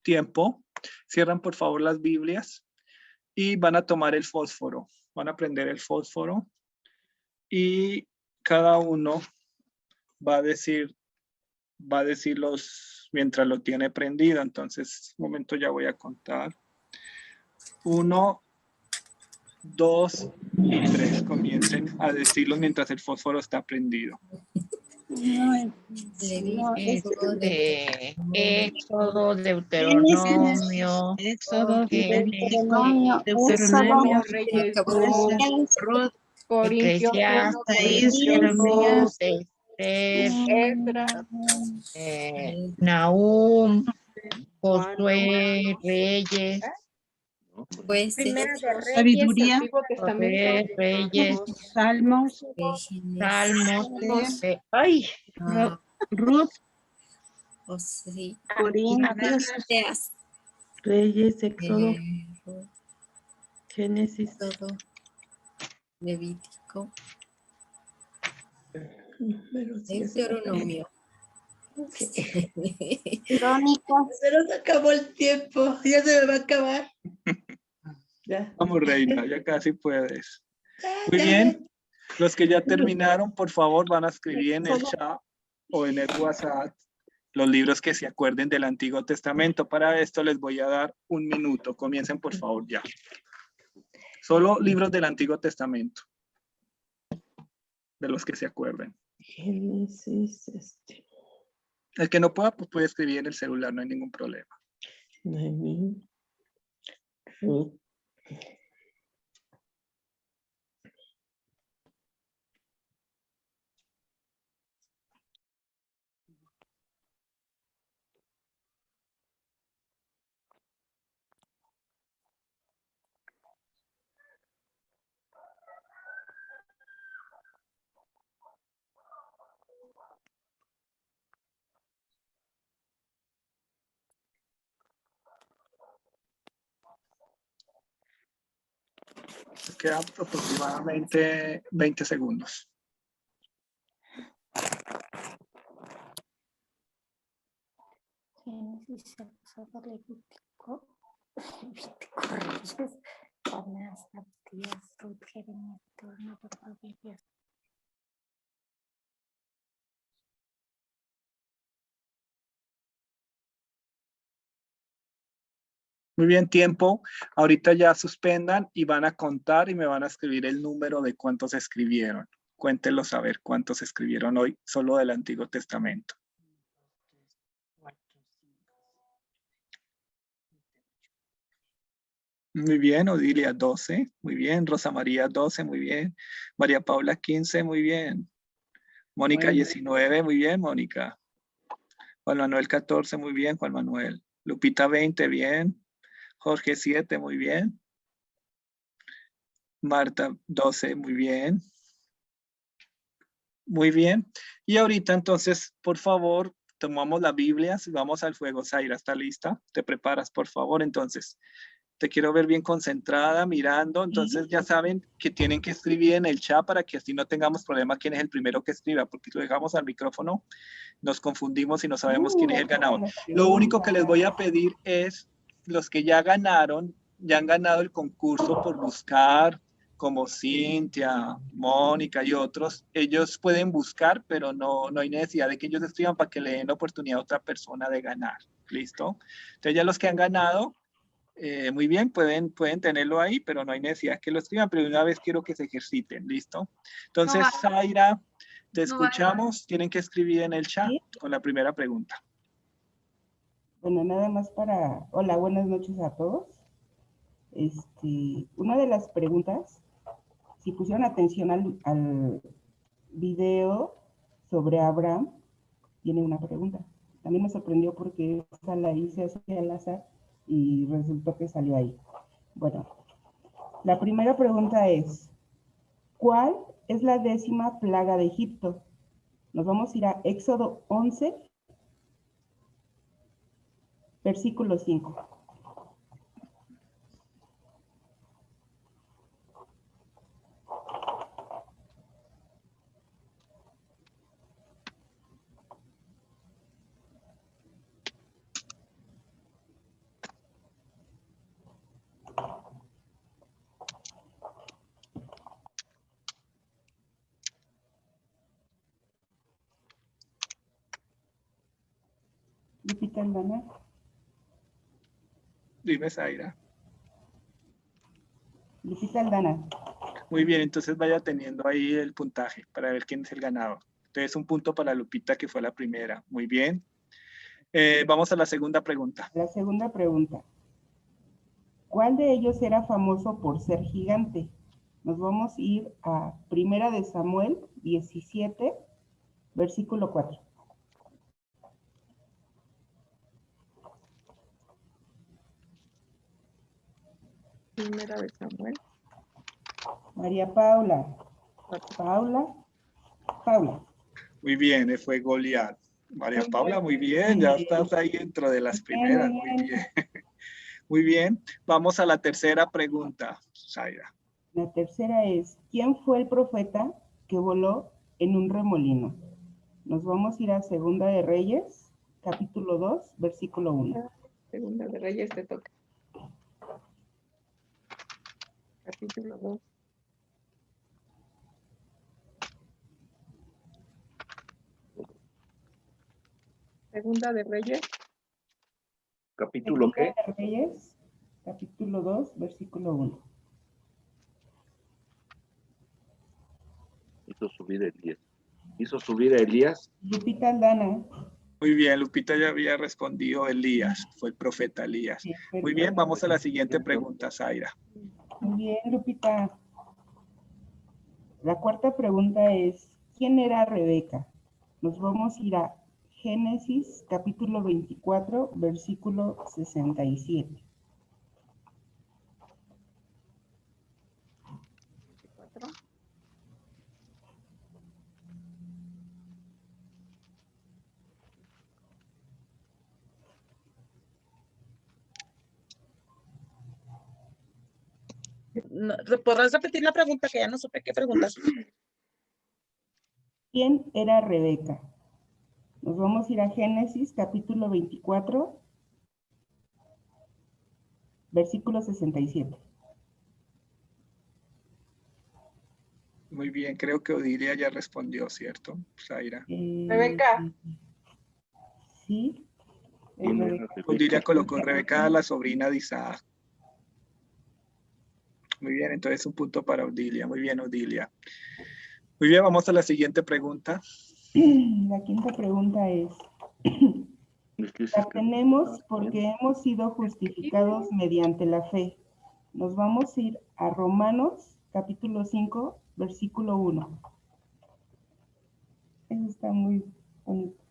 Tiempo. Cierran por favor las Biblias y van a tomar el fósforo. Van a prender el fósforo y cada uno va a decirlos mientras lo tiene prendido. Entonces, un momento, ya voy a contar. 1, 2 y 3. Comiencen a decirlo mientras el fósforo está prendido. Éxodo, Deuteronomio, Deuteronomio, Reyes, Ruth, Eclesiastes, Esther, Nahum, Josué, Reyes, Primera de Reyes, Sabiduría, Antiguo Testamento, Reyes, Salmos, Salmos, ay, Ruth, Corintios, Reyes, Éxodo, Génesis, Levítico, Deuteronomio. Crónica. Pero se acabó el tiempo, ya se me va a acabar. Ya. Vamos, Reina, ya casi puedes. Muy bien. Los que ya terminaron, por favor, van a escribir en el chat o en el WhatsApp los libros que se acuerden del Antiguo Testamento. Para esto les voy a dar 1 minuto. Comiencen, por favor, ya. Solo libros del Antiguo Testamento. De los que se acuerden. Génesis, El que no pueda, pues puede escribir en el celular, no hay ningún problema. Noemí, Ruth. Queda aproximadamente 20 segundos. Génesis, Éxodo, Levítico, Reyes, Jonás, Abdías, Ruth, Jeremías, Deuteronomio, Proverbios. Muy bien, tiempo. Ahorita ya suspendan y van a contar y me van a escribir el número de cuántos escribieron. Cuéntenlos a ver cuántos escribieron hoy solo del Antiguo Testamento. Muy bien, Odilia 12, muy bien. Rosa María 12, muy bien. María Paula 15, muy bien. Mónica 19, muy bien, Mónica. Juan Manuel 14, muy bien, Juan Manuel. Lupita 20, bien. Jorge 7, muy bien. Marta 12, muy bien. Muy bien. Y ahorita entonces, por favor, tomamos las Biblias y vamos al fuego. Zaira, ¿está lista? ¿Te preparas, por favor? Entonces, te quiero ver bien concentrada, mirando. Entonces ya saben que tienen que escribir en el chat para que así no tengamos problema quién es el primero que escriba, porque si lo dejamos al micrófono, nos confundimos y no sabemos quién es el ganador. Lo único que les voy a pedir es, los que ya ganaron, ya han ganado el concurso por buscar, como Cintia, Mónica y otros, ellos pueden buscar, pero no hay necesidad de que ellos escriban para que le den la oportunidad a otra persona de ganar. ¿Listo? Entonces ya los que han ganado, muy bien, pueden tenerlo ahí, pero no hay necesidad que lo escriban, pero de una vez quiero que se ejerciten, ¿listo? Entonces, Zaira, te escuchamos, tienen que escribir en el chat con la primera pregunta. Bueno, nada más para... Hola, buenas noches a todos. Una de las preguntas, si pusieron atención al video sobre Abraham, tiene una pregunta. También me sorprendió porque esa la hice así al azar y resultó que salió ahí. Bueno, la primera pregunta es, ¿cuál es la 10ª plaga de Egipto? Nos vamos a ir a Éxodo 11, versículo 5. Lupita Aldana. Dime, Zaira. Lupita Aldana. Muy bien, entonces vaya teniendo ahí el puntaje para ver quién es el ganador. Entonces, un punto para Lupita, que fue la primera. Muy bien. Vamos a la segunda pregunta. La segunda pregunta. ¿Cuál de ellos era famoso por ser gigante? Nos vamos a ir a 1 de Samuel 17, versículo 4. Primera de Samuel. María Paula. Paula. Muy bien, fue Goliat. María Paula, muy bien, ya estás ahí dentro de las primeras, muy bien. Muy bien, vamos a la tercera pregunta, Zaira. La tercera es, ¿quién fue el profeta que voló en un remolino? Nos vamos a ir a Segunda de Reyes, capítulo 2, versículo 1. Segunda de Reyes te toca. Capítulo 2. Segunda de Reyes. ¿Capítulo qué? Segunda de Reyes, capítulo 2, versículo 1. Hizo subir a Elías. Lupita Aldana. Muy bien, Lupita ya había respondido Elías, fue el profeta Elías. Muy bien, vamos a la siguiente pregunta, Zaira. Muy bien, Lupita. La cuarta pregunta es, ¿quién era Rebeca? Nos vamos a ir a Génesis, capítulo 24, versículo 67. No, ¿podrás repetir la pregunta que ya no supe qué preguntas? ¿Quién era Rebeca? Nos vamos a ir a Génesis, capítulo 24, versículo 67. Muy bien, creo que Odilia ya respondió, ¿cierto, Zaira? Rebeca. Sí. Odilia colocó Rebeca, la sobrina de Isaac. Muy bien, entonces un punto para Odilia. Muy bien, Odilia. Muy bien, vamos a la siguiente pregunta. La quinta pregunta es, la tenemos porque hemos sido justificados mediante la fe. Nos vamos a ir a Romanos, capítulo 5, versículo 1. Eso está muy bonito.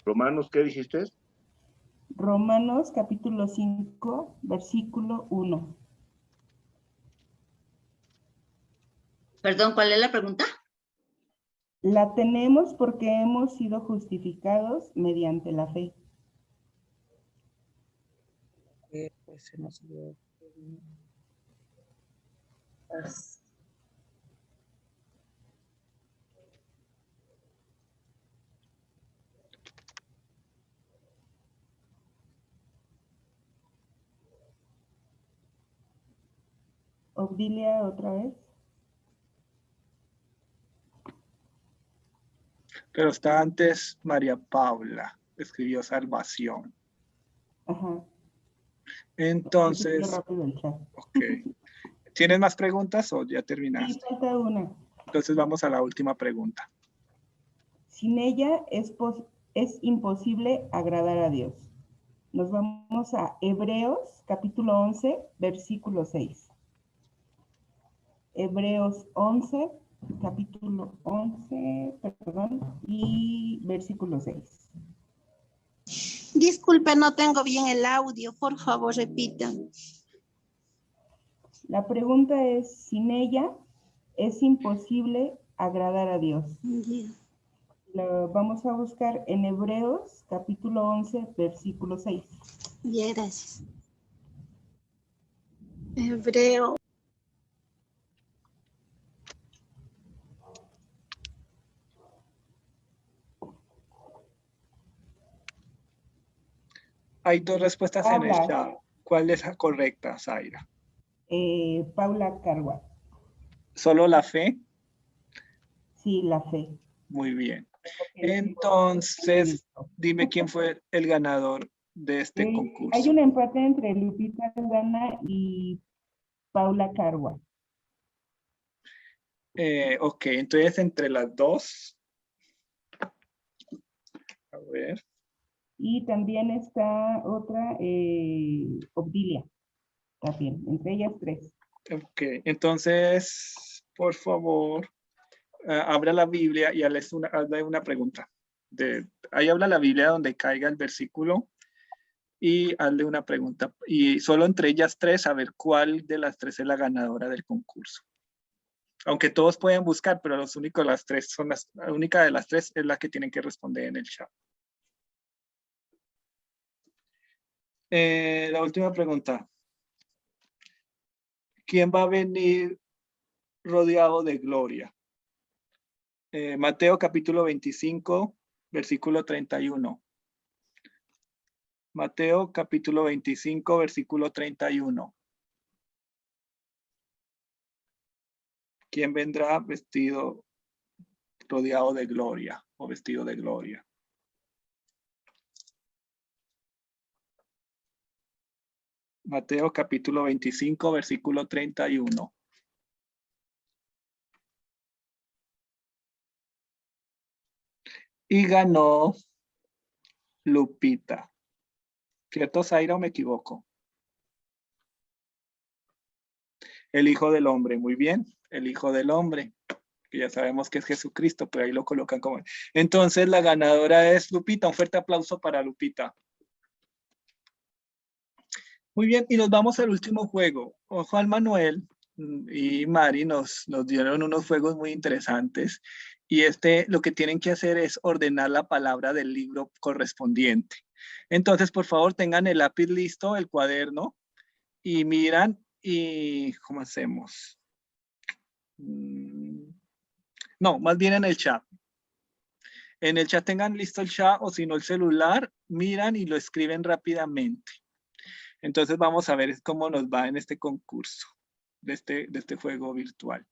Romanos, ¿qué dijiste? Romanos capítulo 5, versículo 1. Perdón, ¿cuál es la pregunta? La tenemos porque hemos sido justificados mediante la fe. Pues se nos olvidó. Odilia, otra vez. Pero está antes María Paula, escribió salvación. Ajá. Entonces, Rápido el chat. ok. ¿Tienes más preguntas o ya terminaste? Sí, falta una. Entonces vamos a la última pregunta. Sin ella es imposible agradar a Dios. Nos vamos a Hebreos, capítulo 11, versículo 6. Hebreos 11, capítulo 11, perdón, y versículo 6. Disculpe, no tengo bien el audio. Por favor, repita. La pregunta es, sin ella es imposible agradar a Dios. Lo vamos a buscar en Hebreos, capítulo 11, versículo 6. Bien, gracias. Hebreo. Hay dos respuestas en el Paula. chat. ¿Cuál es la correcta, Zaira? Paula Carwa. ¿Solo la fe? Sí, la fe. Muy bien. Entonces, dime quién fue el ganador de este concurso. Hay un empate entre Lupita Aldana y Paula Carwa. Ok, entonces entre las dos. A ver. Y también está otra, Obdilia. También, entre ellas tres. Ok, entonces, por favor, abra la Biblia y hazle una pregunta. Ahí habla la Biblia donde caiga el versículo y hazle una pregunta. Y solo entre ellas tres, a ver cuál de las tres es la ganadora del concurso. Aunque todos pueden buscar, pero la única de las tres es la que tienen que responder en el chat. La última pregunta. ¿Quién va a venir rodeado de gloria? Mateo capítulo 25, versículo 31. Mateo capítulo 25, versículo 31. ¿Quién vendrá vestido, rodeado de gloria o vestido de gloria? Mateo capítulo 25, versículo 31. Y ganó Lupita. ¿Cierto, Zaira, o me equivoco? El Hijo del Hombre, muy bien. El Hijo del Hombre, que ya sabemos que es Jesucristo, pero ahí lo colocan como... Entonces la ganadora es Lupita. Un fuerte aplauso para Lupita. Muy bien, y nos vamos al último juego. Juan Manuel y Mari nos dieron unos juegos muy interesantes. Y lo que tienen que hacer es ordenar la palabra del libro correspondiente. Entonces, por favor, tengan el lápiz listo, el cuaderno, y miran y... ¿Cómo hacemos? No, más bien en el chat. En el chat tengan listo el chat, o si no el celular, miran y lo escriben rápidamente. Entonces vamos a ver cómo nos va en este concurso, de este juego virtual.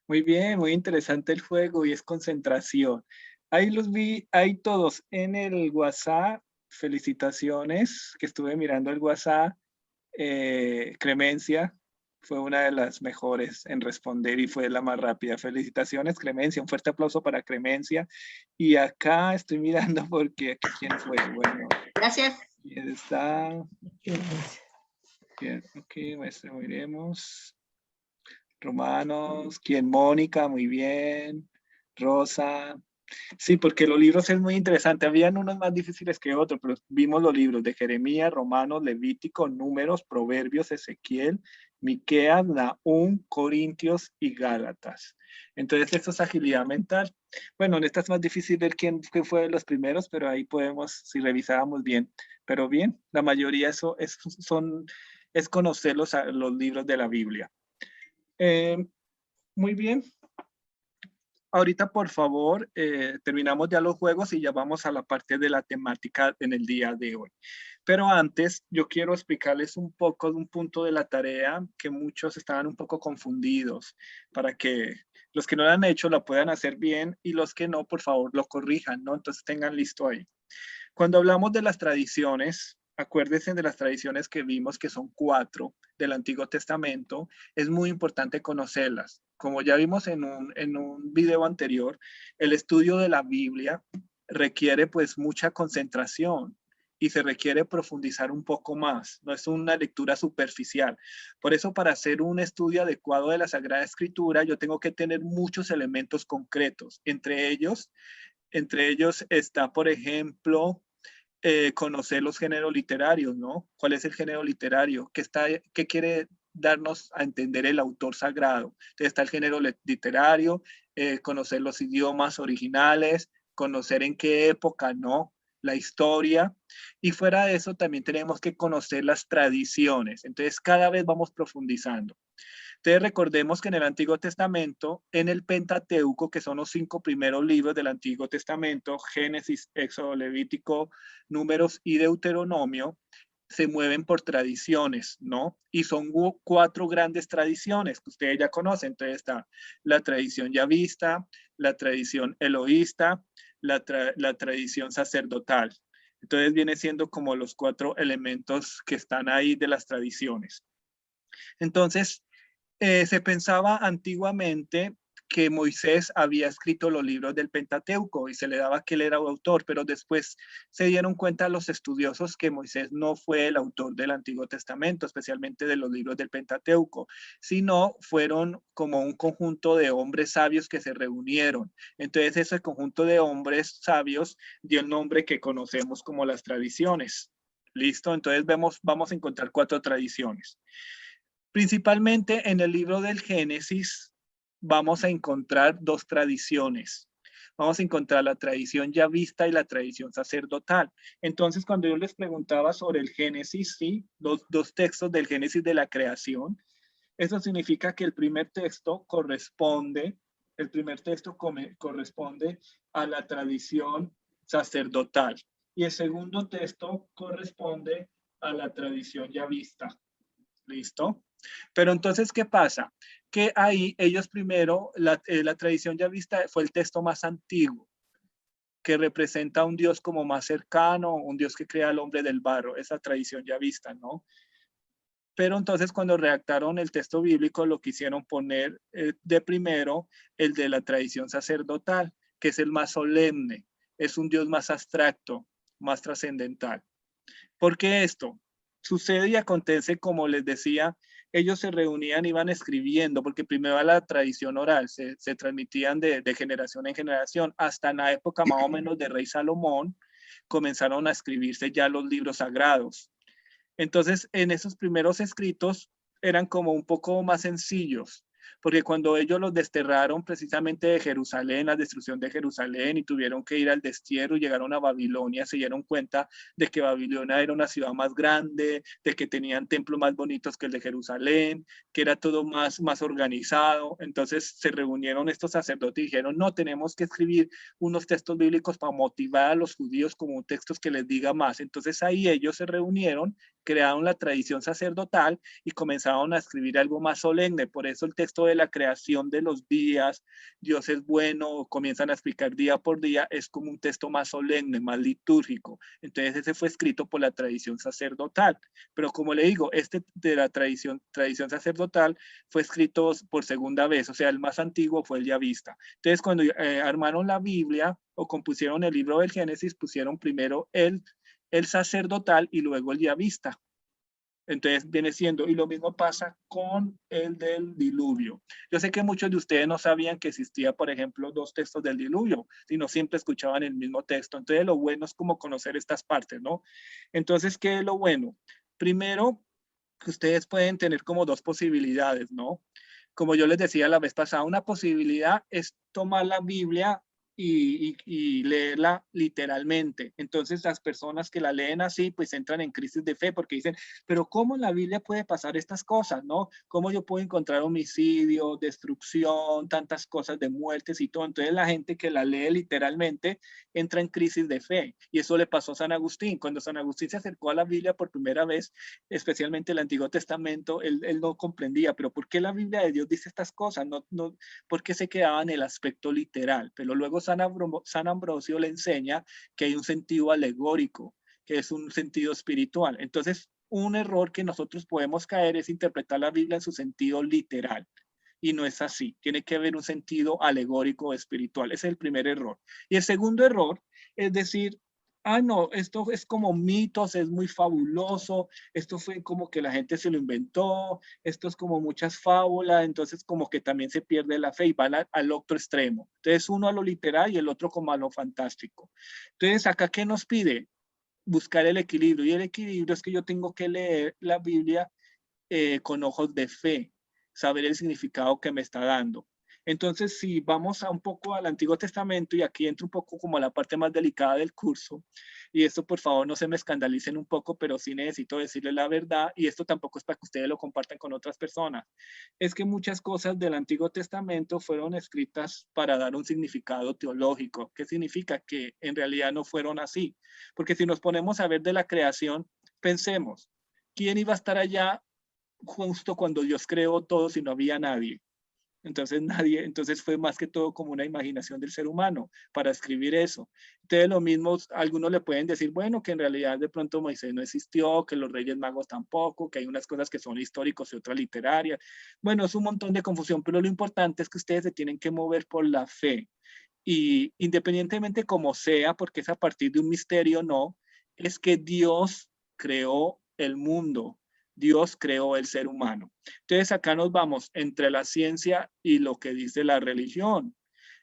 Muy bien, muy interesante el juego y es concentración. Ahí los vi, ahí todos en el WhatsApp. Felicitaciones, que estuve mirando el WhatsApp. Clemencia fue una de las mejores en responder y fue la más rápida. Felicitaciones, Clemencia. Un fuerte aplauso para Clemencia. Y acá estoy mirando porque aquí quién fue. Bueno, Gracias. ¿quién está? Bien, ok, miremos. Romanos, ¿quién? Mónica, muy bien. Rosa. Sí, porque los libros es muy interesante. Habían unos más difíciles que otros, pero vimos los libros de Jeremías, Romanos, Levítico, Números, Proverbios, Ezequiel, Miqueas, Nahum, Corintios y Gálatas. Entonces, esto es agilidad mental. Bueno, en esta es más difícil ver quién fue de los primeros, pero ahí podemos, si revisábamos bien. Pero bien, la mayoría es conocer los libros de la Biblia. Muy bien. Ahorita, por favor, terminamos ya los juegos y ya vamos a la parte de la temática en el día de hoy. Pero antes, yo quiero explicarles un poco de un punto de la tarea que muchos estaban un poco confundidos, para que los que no lo han hecho lo puedan hacer bien y los que no, por favor, lo corrijan, ¿no? Entonces tengan listo ahí. Cuando hablamos de las tradiciones, acuérdense de las tradiciones que vimos, que son 4 del Antiguo Testamento. Es muy importante conocerlas. Como ya vimos en un video anterior, el estudio de la Biblia requiere pues mucha concentración y se requiere profundizar un poco más. No es una lectura superficial. Por eso, para hacer un estudio adecuado de la Sagrada Escritura, yo tengo que tener muchos elementos concretos. Entre ellos está, por ejemplo, conocer los géneros literarios, ¿no? ¿Cuál es el género literario? ¿Qué quiere darnos a entender el autor sagrado? Entonces está el género literario, conocer los idiomas originales, conocer en qué época, ¿no? La historia. Y fuera de eso también tenemos que conocer las tradiciones. Entonces cada vez vamos profundizando. Entonces recordemos que en el Antiguo Testamento, en el Pentateuco, que son los 5 primeros libros del Antiguo Testamento, Génesis, Éxodo, Levítico, Números y Deuteronomio, se mueven por tradiciones, ¿no? Y son 4 grandes tradiciones que ustedes ya conocen. Entonces está la tradición yavista, la tradición eloísta, la tradición sacerdotal. Entonces viene siendo como los 4 elementos que están ahí de las tradiciones. Entonces, se pensaba antiguamente que Moisés había escrito los libros del Pentateuco y se le daba que él era el autor, pero después se dieron cuenta los estudiosos que Moisés no fue el autor del Antiguo Testamento, especialmente de los libros del Pentateuco, sino fueron como un conjunto de hombres sabios que se reunieron. Entonces ese conjunto de hombres sabios dio el nombre que conocemos como las tradiciones. ¿Listo? Entonces vamos a encontrar 4 tradiciones. Principalmente en el libro del Génesis vamos a encontrar 2 tradiciones. Vamos a encontrar la tradición yavista y la tradición sacerdotal. Entonces, cuando yo les preguntaba sobre el Génesis, sí, dos textos del Génesis de la creación, eso significa que el primer texto corresponde a la tradición sacerdotal y el segundo texto corresponde a la tradición yavista. ¿Listo? Pero entonces, ¿qué pasa? Que ahí ellos primero, la tradición yavista fue el texto más antiguo, que representa a un Dios como más cercano, un Dios que crea al hombre del barro, esa tradición yavista, ¿no? Pero entonces cuando redactaron el texto bíblico lo quisieron poner de primero el de la tradición sacerdotal, que es el más solemne, es un Dios más abstracto, más trascendental. ¿Por qué esto? Sucede y acontece, como les decía, ellos se reunían, iban escribiendo, porque primero era la tradición oral, se transmitían de generación en generación, hasta en la época más o menos de Rey Salomón, comenzaron a escribirse ya los libros sagrados. Entonces, en esos primeros escritos eran como un poco más sencillos, porque cuando ellos los desterraron precisamente de Jerusalén, la destrucción de Jerusalén, y tuvieron que ir al destierro y llegaron a Babilonia, se dieron cuenta de que Babilonia era una ciudad más grande, de que tenían templos más bonitos que el de Jerusalén, que era todo más organizado. Entonces se reunieron estos sacerdotes y dijeron, no, tenemos que escribir unos textos bíblicos para motivar a los judíos como textos que les diga más. Entonces ahí ellos se reunieron, crearon la tradición sacerdotal y comenzaron a escribir algo más solemne. Por eso el texto de la creación de los días, Dios es bueno, comienzan a explicar día por día, es como un texto más solemne, más litúrgico. Entonces ese fue escrito por la tradición sacerdotal. Pero como le digo, este de la tradición sacerdotal fue escrito por segunda vez, o sea, el más antiguo fue el yavista. Entonces cuando armaron la Biblia o compusieron el libro del Génesis, pusieron primero el sacerdotal y luego el yavista. Entonces viene siendo, y lo mismo pasa con el del diluvio. Yo sé que muchos de ustedes no sabían que existía, por ejemplo, 2 textos del diluvio, sino siempre escuchaban el mismo texto. Entonces lo bueno es como conocer estas partes, ¿no? Entonces, ¿qué es lo bueno? Primero, que ustedes pueden tener como 2 posibilidades, ¿no? Como yo les decía la vez pasada, una posibilidad es tomar la Biblia y leerla literalmente. Entonces las personas que la leen así pues entran en crisis de fe porque dicen, pero ¿cómo en la Biblia puede pasar estas cosas, no? ¿Cómo yo puedo encontrar homicidio, destrucción, tantas cosas de muertes y todo? Entonces la gente que la lee literalmente entra en crisis de fe, y eso le pasó a San Agustín. Cuando San Agustín se acercó a la Biblia por primera vez, especialmente el Antiguo Testamento, él no comprendía, pero ¿por qué la Biblia de Dios dice estas cosas? ¿Por qué se quedaba en el aspecto literal? Pero luego San Ambrosio le enseña que hay un sentido alegórico, que es un sentido espiritual. Entonces, un error que nosotros podemos caer es interpretar la Biblia en su sentido literal. Y no es así. Tiene que haber un sentido alegórico o espiritual. Ese es el primer error. Y el segundo error es decir, no, esto es como mitos, es muy fabuloso, esto fue como que la gente se lo inventó, esto es como muchas fábulas, entonces como que también se pierde la fe y van al otro extremo. Entonces uno a lo literal y el otro como a lo fantástico. Entonces acá, ¿qué nos pide? Buscar el equilibrio, y el equilibrio es que yo tengo que leer la Biblia con ojos de fe, saber el significado que me está dando. Entonces, si vamos a un poco al Antiguo Testamento, y aquí entro un poco como a la parte más delicada del curso, y esto por favor no se me escandalicen un poco, pero sí necesito decirles la verdad, y esto tampoco es para que ustedes lo compartan con otras personas, es que muchas cosas del Antiguo Testamento fueron escritas para dar un significado teológico. ¿Qué significa? Que en realidad no fueron así, porque si nos ponemos a ver de la creación, pensemos, ¿quién iba a estar allá justo cuando Dios creó todo si no había nadie? Entonces fue más que todo como una imaginación del ser humano para escribir eso. Entonces lo mismo, algunos le pueden decir, bueno, que en realidad de pronto Moisés no existió, que los Reyes Magos tampoco, que hay unas cosas que son históricos y otras literarias. Bueno, es un montón de confusión, pero lo importante es que ustedes se tienen que mover por la fe. Y independientemente como sea, porque es a partir de un misterio, no, es que Dios creó el mundo. Dios creó el ser humano. Entonces acá nos vamos entre la ciencia y lo que dice la religión.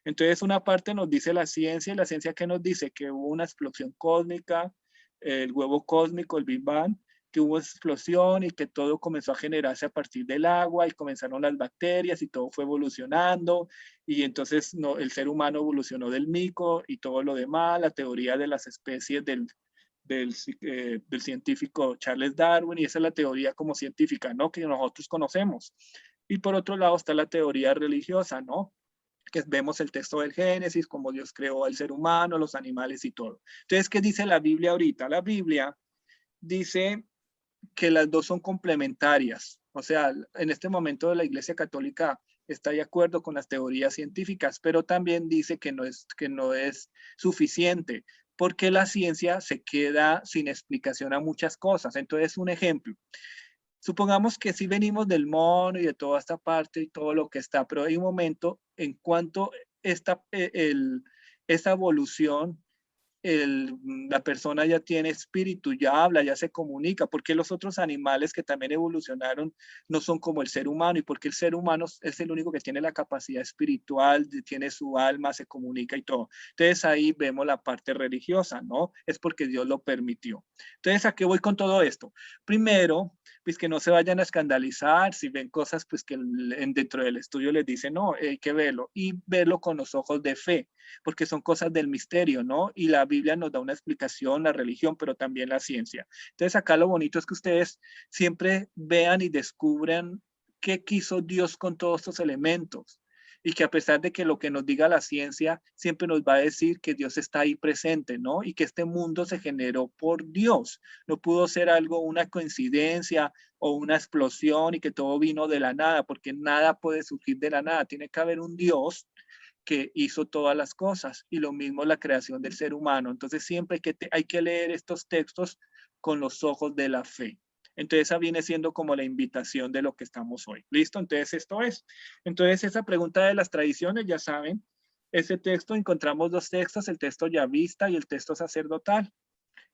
Entonces una parte nos dice la ciencia, y la ciencia que nos dice que hubo una explosión cósmica, el huevo cósmico, el Big Bang, que hubo explosión y que todo comenzó a generarse a partir del agua y comenzaron las bacterias y todo fue evolucionando, y entonces el ser humano evolucionó del mico y todo lo demás, la teoría de las especies del científico Charles Darwin, y esa es la teoría como científica, ¿no? Que nosotros conocemos. Y por otro lado está la teoría religiosa, ¿no? Que vemos el texto del Génesis, cómo Dios creó al ser humano, los animales y todo. Entonces, ¿qué dice la Biblia ahorita? La Biblia dice que las dos son complementarias. O sea, en este momento la Iglesia Católica está de acuerdo con las teorías científicas, pero también dice que no es suficiente, porque la ciencia se queda sin explicación a muchas cosas. Entonces, un ejemplo. Supongamos que sí venimos del mono y de toda esta parte y todo lo que está, pero hay un momento en cuanto esta evolución la persona ya tiene espíritu, ya habla, ya se comunica? ¿Por qué los otros animales que también evolucionaron no son como el ser humano? ¿Y por qué el ser humano es el único que tiene la capacidad espiritual, tiene su alma, se comunica y todo? Entonces ahí vemos la parte religiosa, ¿no? Es porque Dios lo permitió. Entonces, ¿a qué voy con todo esto? Primero, pues que no se vayan a escandalizar si ven cosas pues que dentro del estudio les dicen, no, hay que verlo, y verlo con los ojos de fe, porque son cosas del misterio, ¿no? Y la Biblia nos da una explicación, la religión, pero también la ciencia. Entonces acá lo bonito es que ustedes siempre vean y descubran qué quiso Dios con todos estos elementos. Y que a pesar de que lo que nos diga la ciencia siempre nos va a decir que Dios está ahí presente, ¿no? Y que este mundo se generó por Dios. No pudo ser algo, una coincidencia o una explosión y que todo vino de la nada, porque nada puede surgir de la nada. Tiene que haber un Dios que hizo todas las cosas, y lo mismo la creación del ser humano. Entonces siempre hay que leer estos textos con los ojos de la fe. Entonces esa viene siendo como la invitación de lo que estamos hoy. ¿Listo? Entonces esto es. Entonces esa pregunta de las tradiciones, ya saben, ese texto encontramos dos textos, el texto yavista y el texto sacerdotal,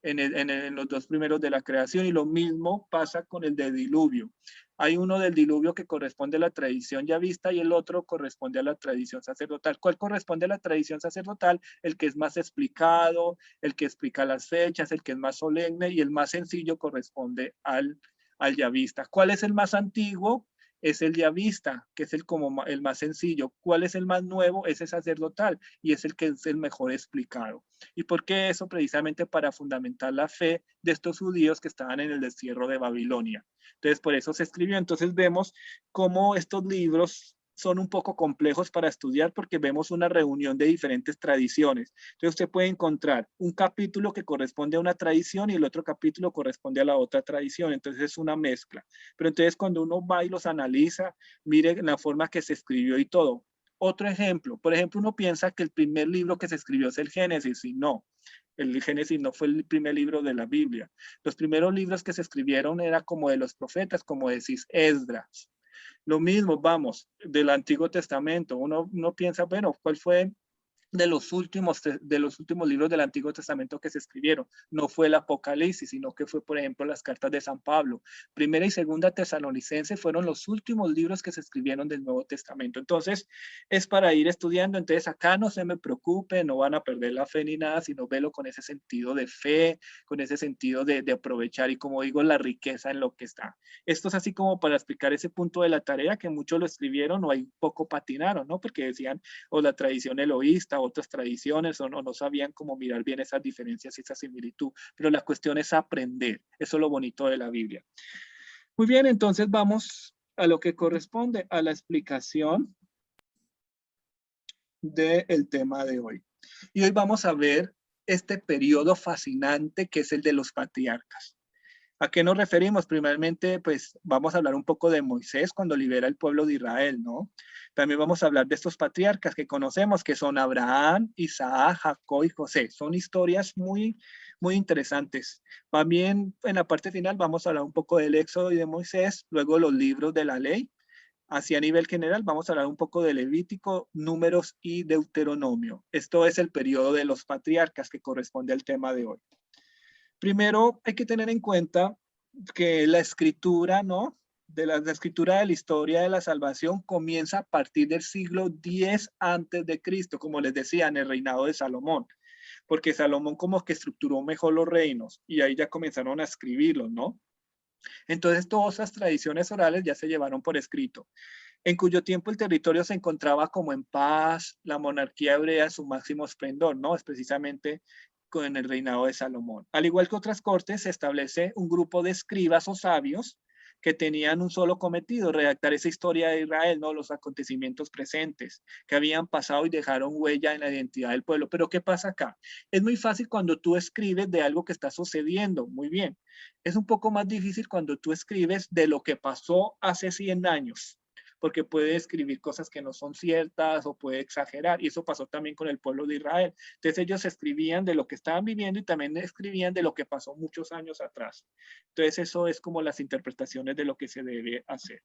en los dos primeros de la creación, y lo mismo pasa con el de diluvio. Hay uno del diluvio que corresponde a la tradición yavista y el otro corresponde a la tradición sacerdotal. ¿Cuál corresponde a la tradición sacerdotal? El que es más explicado, el que explica las fechas, el que es más solemne, y el más sencillo corresponde al yavista. ¿Cuál es el más antiguo? Es el yavista, que es el más sencillo. ¿Cuál es el más nuevo? Es el sacerdotal, y es el que es el mejor explicado. ¿Y por qué eso? Precisamente para fundamentar la fe de estos judíos que estaban en el destierro de Babilonia. Entonces, por eso se escribió. Entonces vemos cómo estos libros son un poco complejos para estudiar, porque vemos una reunión de diferentes tradiciones. Entonces usted puede encontrar un capítulo que corresponde a una tradición y el otro capítulo corresponde a la otra tradición. Entonces es una mezcla. Pero entonces cuando uno va y los analiza, mire la forma que se escribió y todo. Otro ejemplo, por ejemplo, uno piensa que el primer libro que se escribió es el Génesis, y no. El Génesis no fue el primer libro de la Biblia. Los primeros libros que se escribieron eran como de los profetas, como decís Esdras. Lo mismo, vamos, del Antiguo Testamento. Uno piensa, bueno, ¿cuál fue de los últimos libros del Antiguo Testamento que se escribieron? No fue el Apocalipsis, sino que fue, por ejemplo, las cartas de San Pablo. Primera y Segunda Tesalonicense fueron los últimos libros que se escribieron del Nuevo Testamento. Entonces, es para ir estudiando. Entonces, acá no se me preocupe, no van a perder la fe ni nada, sino velo con ese sentido de fe, con ese sentido de aprovechar, y como digo, la riqueza en lo que está. Esto es así como para explicar ese punto de la tarea, que muchos lo escribieron o ahí poco patinaron, ¿no? Porque decían, o la tradición eloísta, otras tradiciones, o no sabían cómo mirar bien esas diferencias y esa similitud. Pero la cuestión es aprender. Eso es lo bonito de la Biblia. Muy bien, entonces vamos a lo que corresponde a la explicación del tema de hoy. Y hoy vamos a ver este periodo fascinante que es el de los patriarcas. ¿A qué nos referimos? Primeramente, pues vamos a hablar un poco de Moisés cuando libera el pueblo de Israel, ¿no? También vamos a hablar de estos patriarcas que conocemos, que son Abraham, Isaac, Jacob y José. Son historias muy, muy interesantes. También en la parte final vamos a hablar un poco del Éxodo y de Moisés, luego los libros de la ley. Así a nivel general vamos a hablar un poco de Levítico, Números y Deuteronomio. Esto es el periodo de los patriarcas que corresponde al tema de hoy. Primero hay que tener en cuenta que la escritura, ¿no? La escritura de la historia de la salvación comienza a partir del siglo X antes de Cristo, como les decía, en el reinado de Salomón, porque Salomón como que estructuró mejor los reinos y ahí ya comenzaron a escribirlos, ¿no? Entonces todas esas tradiciones orales ya se llevaron por escrito, en cuyo tiempo el territorio se encontraba como en paz, la monarquía hebrea en su máximo esplendor, ¿no? Es precisamente con el reinado de Salomón. Al igual que otras cortes, se establece un grupo de escribas o sabios que tenían un solo cometido, redactar esa historia de Israel, ¿no? Los acontecimientos presentes que habían pasado y dejaron huella en la identidad del pueblo. Pero ¿qué pasa acá? Es muy fácil cuando tú escribes de algo que está sucediendo, muy bien. Es un poco más difícil cuando tú escribes de lo que pasó hace 100 años. Porque puede escribir cosas que no son ciertas o puede exagerar, y eso pasó también con el pueblo de Israel. Entonces ellos escribían de lo que estaban viviendo y también escribían de lo que pasó muchos años atrás. Entonces eso es como las interpretaciones de lo que se debe hacer.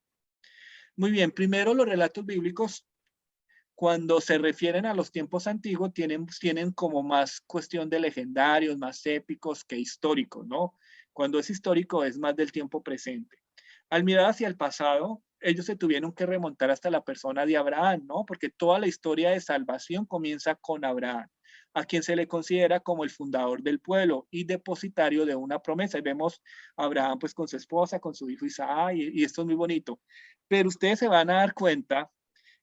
Muy bien, primero los relatos bíblicos Cuando se refieren a los tiempos antiguos, tienen como más cuestión de legendarios, más épicos que históricos, ¿no? Cuando es histórico es más del tiempo presente. Al mirar hacia el pasado, ellos se tuvieron que remontar hasta la persona de Abraham, ¿no? Porque toda la historia de salvación comienza con Abraham, a quien se le considera como el fundador del pueblo y depositario de una promesa. Y vemos a Abraham pues con su esposa, con su hijo Isaac, y esto es muy bonito. Pero ustedes se van a dar cuenta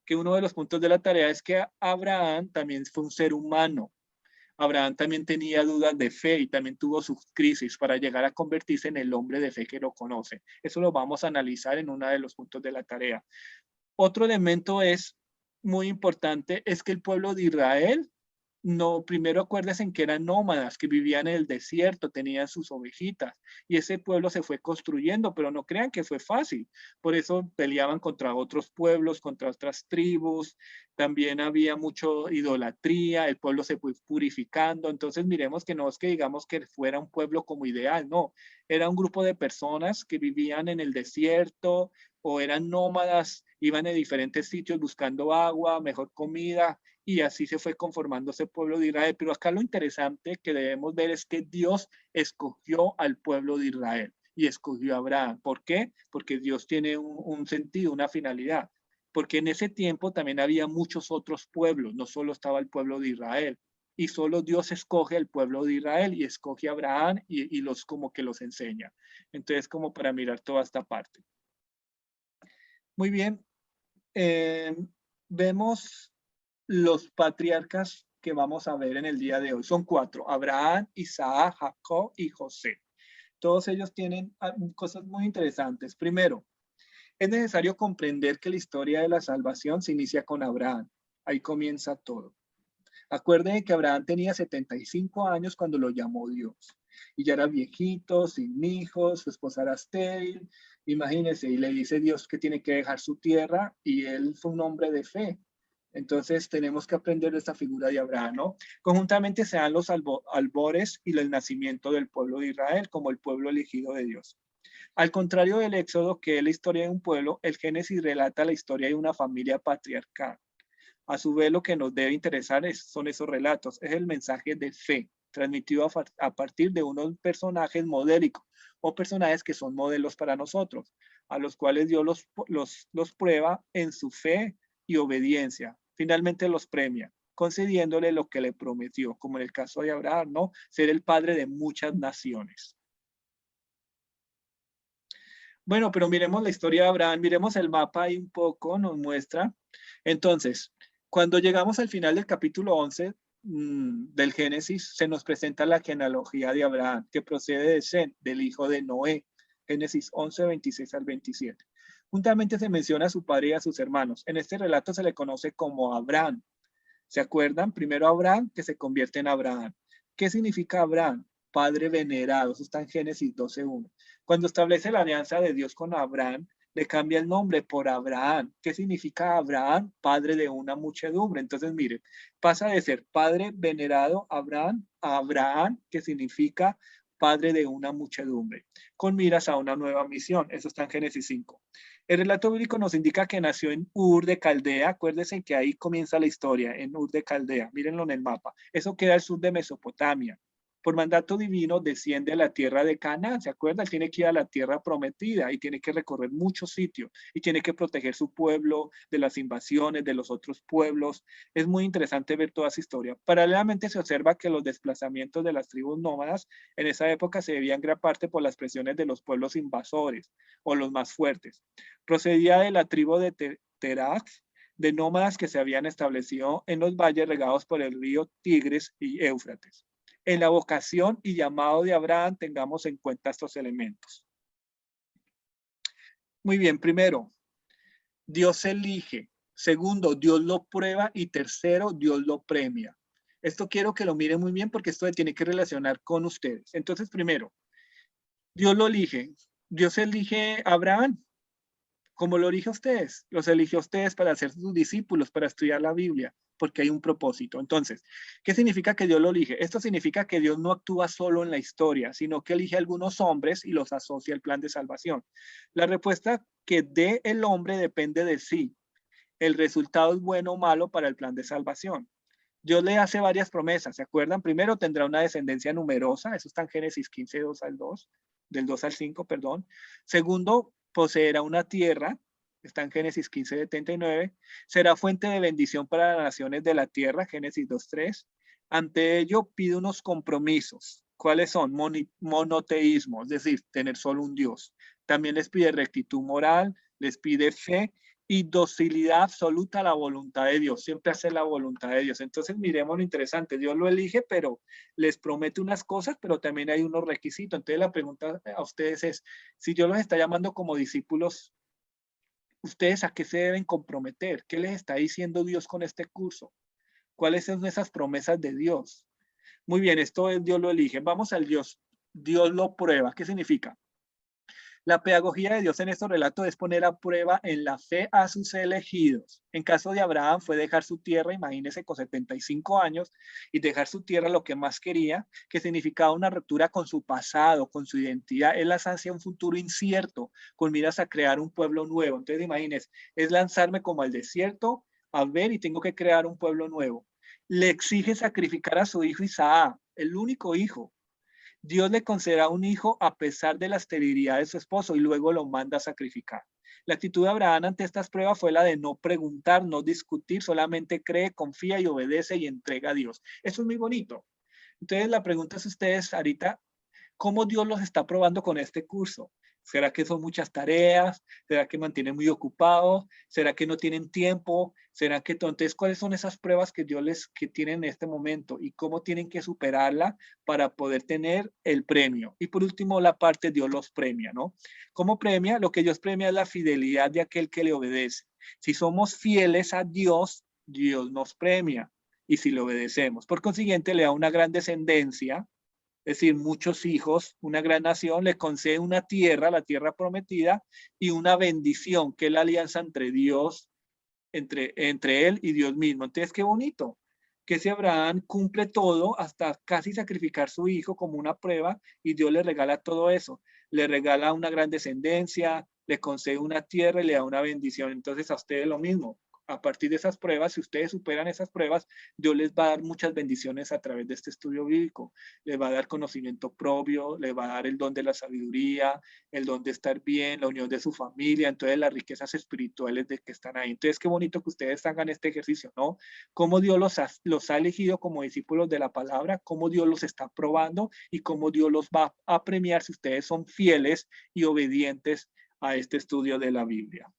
que uno de los puntos de la tarea es que Abraham también fue un ser humano. Abraham también tenía dudas de fe y también tuvo sus crisis para llegar a convertirse en el hombre de fe que lo conoce. Eso lo vamos a analizar en uno de los puntos de la tarea. Otro elemento es muy importante, es que el pueblo de Israel, no, primero acuérdense que eran nómadas, que vivían en el desierto, tenían sus ovejitas, y ese pueblo se fue construyendo, pero no crean que fue fácil. Por eso peleaban contra otros pueblos, contra otras tribus, también había mucho idolatría, el pueblo se fue purificando. Entonces miremos que no es que digamos que fuera un pueblo como ideal, no, era un grupo de personas que vivían en el desierto o eran nómadas, iban a diferentes sitios buscando agua, mejor comida, y así se fue conformando ese pueblo de Israel. Pero acá lo interesante que debemos ver es que Dios escogió al pueblo de Israel y escogió a Abraham. ¿Por qué? Porque Dios tiene un sentido, una finalidad. Porque en ese tiempo también había muchos otros pueblos, no solo estaba el pueblo de Israel. Y solo Dios escoge el pueblo de Israel y escoge a Abraham y los como que los enseña. Entonces, como para mirar toda esta parte. Muy bien. Vemos los patriarcas que vamos a ver en el día de hoy. Son 4, Abraham, Isaac, Jacob y José. Todos ellos tienen cosas muy interesantes. Primero, es necesario comprender que la historia de la salvación se inicia con Abraham. Ahí comienza todo. Acuérdense que Abraham tenía 75 años cuando lo llamó Dios. Y ya era viejito, sin hijos, su esposa era estéril. Imagínense, y le dice Dios que tiene que dejar su tierra, y él fue un hombre de fe. Entonces tenemos que aprender de esta figura de Abraham, ¿no? Conjuntamente se dan los albores y el nacimiento del pueblo de Israel como el pueblo elegido de Dios. Al contrario del Éxodo, que es la historia de un pueblo, el Génesis relata la historia de una familia patriarcal. A su vez, lo que nos debe interesar son esos relatos, es el mensaje de fe, transmitido a partir de unos personajes modélicos o personajes que son modelos para nosotros, a los cuales Dios los prueba en su fe y obediencia. Finalmente los premia, concediéndole lo que le prometió, como en el caso de Abraham, ¿no? Ser el padre de muchas naciones. Bueno, pero miremos la historia de Abraham, miremos el mapa ahí un poco, nos muestra. Entonces, cuando llegamos al final del capítulo 11 del Génesis, se nos presenta la genealogía de Abraham, que procede de Sem, del hijo de Noé. Génesis 11, 26 al 27. Juntamente se menciona a su padre y a sus hermanos. En este relato se le conoce como Abraham. ¿Se acuerdan? Primero Abraham, que se convierte en Abraham. ¿Qué significa Abraham? Padre venerado. Eso está en Génesis 12:1. Cuando establece la alianza de Dios con Abraham, le cambia el nombre por Abraham. ¿Qué significa Abraham? Padre de una muchedumbre. Entonces, mire, pasa de ser padre venerado Abraham a Abraham, que significa padre de una muchedumbre, con miras a una nueva misión. Eso está en Génesis 5. El relato bíblico nos indica que nació en Ur de Caldea. Acuérdense que ahí comienza la historia, en Ur de Caldea. Mírenlo en el mapa. Eso queda al sur de Mesopotamia. Por mandato divino desciende a la tierra de Canaán. ¿Se acuerdan? Tiene que ir a la tierra prometida y tiene que recorrer muchos sitios y tiene que proteger su pueblo de las invasiones de los otros pueblos. Es muy interesante ver toda esa historia. Paralelamente se observa que los desplazamientos de las tribus nómadas en esa época se debían gran parte por las presiones de los pueblos invasores o los más fuertes. Procedía de la tribu de Terax, de nómadas que se habían establecido en los valles regados por el río Tigris y Éufrates. En la vocación y llamado de Abraham tengamos en cuenta estos elementos. Muy bien, primero, Dios elige. Segundo, Dios lo prueba. Y tercero, Dios lo premia. Esto quiero que lo miren muy bien porque esto tiene que relacionar con ustedes. Entonces, primero, Dios lo elige. Dios elige a Abraham. ¿Cómo lo elige a ustedes? Los elige a ustedes para ser sus discípulos, para estudiar la Biblia, porque hay un propósito. Entonces, ¿qué significa que Dios lo elige? Esto significa que Dios no actúa solo en la historia, sino que elige a algunos hombres y los asocia al plan de salvación. La respuesta que dé el hombre depende de sí. el resultado es bueno o malo para el plan de salvación. Dios le hace varias promesas, ¿se acuerdan? Primero, tendrá una descendencia numerosa, eso está en Génesis 15, 2 al 2, del 2 al 5, perdón. Segundo, poseerá una tierra, está en Génesis 15, 79. Será fuente de bendición para las naciones de la tierra, Génesis 2, 3. Ante ello, pide unos compromisos. ¿Cuáles son? Monoteísmo, es decir, tener solo un Dios. También les pide rectitud moral, les pide fe y docilidad absoluta a la voluntad de Dios, siempre hacer la voluntad de Dios. Entonces miremos lo interesante, Dios lo elige, pero les promete unas cosas, pero también hay unos requisitos. Entonces la pregunta a ustedes es, si Dios los está llamando como discípulos, ¿ustedes a qué se deben comprometer? ¿Qué les está diciendo Dios con este curso? ¿Cuáles son esas promesas de Dios? Muy bien, esto es Dios lo elige. Vamos al Dios. Dios lo prueba. ¿Qué significa? La pedagogía de Dios en estos relatos es poner a prueba en la fe a sus elegidos. En caso de Abraham fue dejar su tierra, imagínense, con 75 años, y dejar su tierra lo que más quería, que significaba una ruptura con su pasado, con su identidad. Él las hacia un futuro incierto, con miras a crear un pueblo nuevo. Entonces, imagínense, es lanzarme como al desierto, a ver, y tengo que crear un pueblo nuevo. Le exige sacrificar a su hijo Isaac, el único hijo. Dios le concederá un hijo a pesar de la esterilidad de su esposo y luego lo manda a sacrificar. La actitud de Abraham ante estas pruebas fue la de no preguntar, no discutir, solamente cree, confía y obedece y entrega a Dios. Eso es muy bonito. Entonces la pregunta es ustedes ahorita, ¿cómo Dios los está probando con este curso? ¿Será que son muchas tareas? ¿Será que mantienen muy ocupados? ¿Será que no tienen tiempo? ¿Será que entonces cuáles son esas pruebas que Dios que tienen en este momento y cómo tienen que superarla para poder tener el premio? Y por último, la parte Dios los premia, ¿no? ¿Cómo premia? Lo que Dios premia es la fidelidad de aquel que le obedece. Si somos fieles a Dios, Dios nos premia y si le obedecemos. Por consiguiente, le da una gran descendencia. Es decir, muchos hijos, una gran nación, le concede una tierra, la tierra prometida, y una bendición, que es la alianza entre Dios, entre él y Dios mismo. Entonces, qué bonito, que ese Abraham cumple todo hasta casi sacrificar su hijo como una prueba, y Dios le regala todo eso. Le regala una gran descendencia, le concede una tierra y le da una bendición. Entonces, a ustedes lo mismo. A partir de esas pruebas, si ustedes superan esas pruebas, Dios les va a dar muchas bendiciones a través de este estudio bíblico. Les va a dar conocimiento propio, les va a dar el don de la sabiduría, el don de estar bien, la unión de su familia, entonces las riquezas espirituales de que están ahí. Entonces, qué bonito que ustedes hagan este ejercicio, ¿no? Cómo Dios los ha elegido como discípulos de la palabra, cómo Dios los está probando y cómo Dios los va a premiar si ustedes son fieles y obedientes a este estudio de la Biblia.